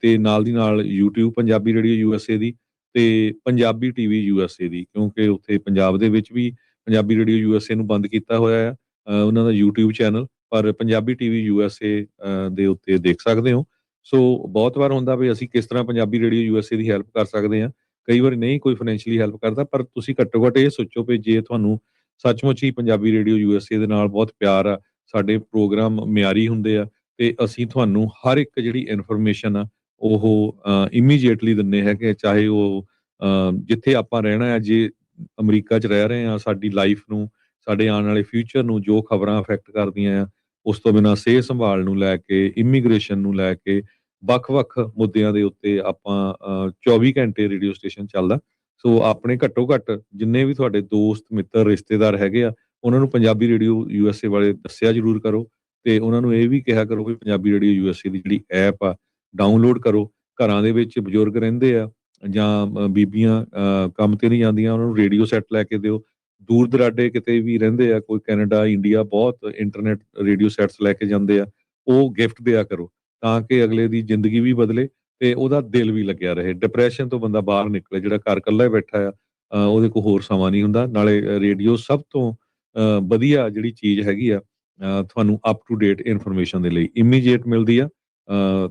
ਤੇ ਨਾਲ ਦੀ ਨਾਲ YouTube ਪੰਜਾਬੀ ਰੇਡੀਓ ਯੂਐਸਏ ਦੀ ਤੇ ਪੰਜਾਬੀ ਟੀਵੀ ਯੂਐਸਏ ਦੀ, ਕਿਉਂਕਿ ਉੱਥੇ ਪੰਜਾਬ ਦੇ ਵਿੱਚ ਵੀ ਪੰਜਾਬੀ ਰੇਡੀਓ ਯੂਐਸਏ ਨੂੰ ਬੰਦ ਕੀਤਾ ਹੋਇਆ ਆ ਉਹਨਾਂ ਦਾ YouTube ਚੈਨਲ, ਪਰ ਪੰਜਾਬੀ ਟੀਵੀ ਯੂਐਸਏ ਦੇ ਉੱਤੇ ਦੇਖ ਸਕਦੇ ਹੋ। ਸੋ ਬਹੁਤ ਵਾਰ ਹੁੰਦਾ ਵੀ ਅਸੀਂ ਕਿਸ ਤਰ੍ਹਾਂ ਪੰਜਾਬੀ ਰੇਡੀਓ ਯੂਐਸਏ ਦੀ ਹੈਲਪ ਕਰ ਸਕਦੇ ਹਾਂ, ਕਈ ਵਾਰ ਨਹੀਂ ਕੋਈ ਫਾਈਨੈਂਸ਼ੀਅਲੀ ਹੈਲਪ ਕਰਦਾ, ਪਰ ਤੁਸੀਂ ਘੱਟੋ ਘੱਟ ਇਹ ਸੋਚੋ ਵੀ ਜੇ ਤੁਹਾਨੂੰ ਸੱਚਮੁੱਚ ਹੀ ਪੰਜਾਬੀ ਰੇਡੀਓ ਯੂਐਸਏ ਦੇ ਨਾਲ ਬਹੁਤ ਪਿਆਰ ਆ, ਸਾਡੇ ਪ੍ਰੋਗਰਾਮ ਮਿਆਰੀ ਹੁੰਦੇ ਆ ਤੇ ਅਸੀਂ ਤੁਹਾਨੂੰ ਹਰ ਇੱਕ ਜਿਹੜੀ ਇਨਫੋਰਮੇਸ਼ਨ ਆ ਉਹ ਇਮੀਡੀਏਟਲੀ ਦਿੰਦੇ ਹੈਗੇ, ਚਾਹੇ ਉਹ ਜਿੱਥੇ ਆਪਾਂ ਰਹਿਣਾ ਹੈ, ਜੇ ਅਮਰੀਕਾ 'ਚ ਰਹਿ ਰਹੇ ਆ ਸਾਡੀ ਲਾਈਫ ਨੂੰ, ਸਾਡੇ ਆਉਣ ਵਾਲੇ ਫਿਊਚਰ ਨੂੰ ਜੋ ਖਬਰਾਂ ਅਫੈਕਟ ਕਰਦੀਆਂ ਆ, ਉਸ ਤੋਂ ਬਿਨਾਂ ਸਿਹਤ ਸੰਭਾਲ ਨੂੰ ਲੈ ਕੇ, ਇਮੀਗ੍ਰੇਸ਼ਨ ਨੂੰ ਲੈ ਕੇ ਵੱਖ-ਵੱਖ ਮੁੱਦਿਆਂ ਦੇ ਉੱਤੇ ਆਪਾਂ 24 ਘੰਟੇ ਰੇਡੀਓ ਸਟੇਸ਼ਨ ਚੱਲਦਾ। ਸੋ ਆਪਣੇ ਘੱਟੋ ਘੱਟ ਜਿੰਨੇ ਵੀ ਤੁਹਾਡੇ ਦੋਸਤ ਮਿੱਤਰ ਰਿਸ਼ਤੇਦਾਰ ਹੈਗੇ ਆ ਉਹਨਾਂ ਨੂੰ ਪੰਜਾਬੀ ਰੇਡੀਓ ਯੂਐਸਏ ਬਾਰੇ ਦੱਸਿਆ ਜ਼ਰੂਰ ਕਰੋ, ਤੇ ਉਹਨਾਂ ਨੂੰ ਇਹ ਵੀ ਕਿਹਾ ਕਰੋ ਵੀ ਪੰਜਾਬੀ ਰੇਡੀਓ ਯੂਐਸਏ ਦੀ ਜਿਹੜੀ ਐਪ ਆ ਡਾਊਨਲੋਡ ਕਰੋ। ਘਰਾਂ ਦੇ ਵਿੱਚ ਬਜ਼ੁਰਗ ਰਹਿੰਦੇ ਆ ਜਾਂ ਬੀਬੀਆਂ ਕੰਮ ਤੇ ਨਹੀਂ ਜਾਂਦੀਆਂ, ਉਹਨਾਂ ਨੂੰ ਰੇਡੀਓ ਸੈੱਟ ਲੈ ਕੇ ਦਿਓ। ਦੂਰ ਦਰਾਡੇ ਕਿਤੇ ਵੀ ਰਹਿੰਦੇ ਆ, ਕੋਈ ਕੈਨੇਡਾ, ਇੰਡੀਆ, ਬਹੁਤ ਇੰਟਰਨੈਟ ਰੇਡੀਓ ਸੈੱਟਸ ਲੈ ਕੇ ਜਾਂਦੇ ਆ, ਉਹ ਗਿਫਟ ਦਿਆ ਕਰੋ ਤਾਂ ਕਿ ਅਗਲੇ ਦੀ ਜ਼ਿੰਦਗੀ ਵੀ ਬਦਲੇ ਤੇ ਉਹਦਾ ਦਿਲ ਵੀ ਲੱਗਿਆ ਰਹੇ, ਡਿਪਰੈਸ਼ਨ ਤੋਂ ਬੰਦਾ ਬਾਹਰ ਨਿਕਲੇ। ਜਿਹੜਾ ਘਰ ਇਕੱਲਾ ਹੀ ਬੈਠਾ ਆ ਉਹਦੇ ਕੋਲ ਹੋਰ ਸਮਾਂ ਨਹੀਂ ਹੁੰਦਾ। ਨਾਲੇ ਰੇਡੀਓ ਸਭ ਤੋਂ ਵਧੀਆ ਜਿਹੜੀ ਚੀਜ਼ ਹੈਗੀ ਆ ਤੁਹਾਨੂੰ ਅਪ ਟੂ ਡੇਟ ਇਨਫੋਰਮੇਸ਼ਨ ਦੇ ਲਈ ਇਮੀਡੀਏਟ ਮਿਲਦੀ ਆ,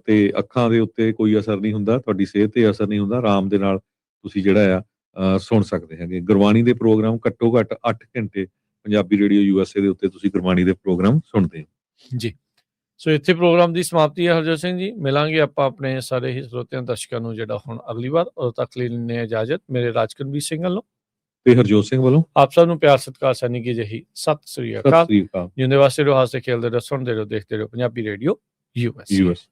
ਤੇ ਅੱਖਾਂ ਦੇ ਉੱਤੇ ਕੋਈ ਅਸਰ ਨਹੀਂ ਹੁੰਦਾ, ਤੁਹਾਡੀ ਸਿਹਤ ਤੇ ਅਸਰ ਨਹੀਂ ਹੁੰਦਾ, ਆਰਾਮ ਦੇ ਨਾਲ ਤੁਸੀਂ ਜਿਹੜਾ ਆ ਸੁਣ ਸਕਦੇ ਹੈਗੇ। ਗੁਰਬਾਣੀ ਦੇ ਪ੍ਰੋਗਰਾਮ ਘੱਟੋ ਘੱਟ 8 ਘੰਟੇ ਪੰਜਾਬੀ ਰੇਡੀਓ ਯੂਐਸਏ ਦੇ ਉੱਤੇ ਤੁਸੀਂ ਗੁਰਬਾਣੀ ਦੇ ਪ੍ਰੋਗਰਾਮ ਸੁਣਦੇ ਹੋ ਜੀ। ਸੋ ਇੱਥੇ ਪ੍ਰੋਗਰਾਮ ਦੀ ਸਮਾਪਤੀ ਹੈ ਹਰਜੋਤ ਸਿੰਘ ਜੀ। ਮਿਲਾਂਗੇ ਆਪਾਂ ਆਪਣੇ ਸਾਰੇ ਹੀ ਸਰੋਤਿਆਂ ਦਰਸ਼ਕਾਂ ਨੂੰ ਜਿਹੜਾ ਹੁਣ ਅਗਲੀ ਵਾਰ, ਉਦੋਂ ਤੱਕ ਲਈ ਲੈਂਦੇ ਇਜਾਜ਼ਤ ਮੇਰੇ ਰਾਜਕਨਵੀਰ ਸਿੰਘ ਵੱਲੋਂ ਤੇ ਹਰਜੋਤ ਸਿੰਘ ਵੱਲੋਂ ਆਪ ਸਭ ਨੂੰ ਪਿਆਰ ਸਤਿਕਾਰ ਸੈਨਿਕ ਜੀ ਜਿਹੀ ਸਤਿ ਸ੍ਰੀ ਸਤਿ ਅਕਾਲ। ਸ੍ਰੀ ਅਕਾਲ। ਜਿਉਂਦੇ ਵਾਸਤੇ ਰਹੋ, ਹੱਸਦੇ ਖੇਲਦੇ ਰਹੋ, ਸੁਣਦੇ ਰਹੋ, ਦੇਖਦੇ ਰਹੋ ਪੰਜਾਬੀ ਰੇਡੀਓ ਯੂਐਸ।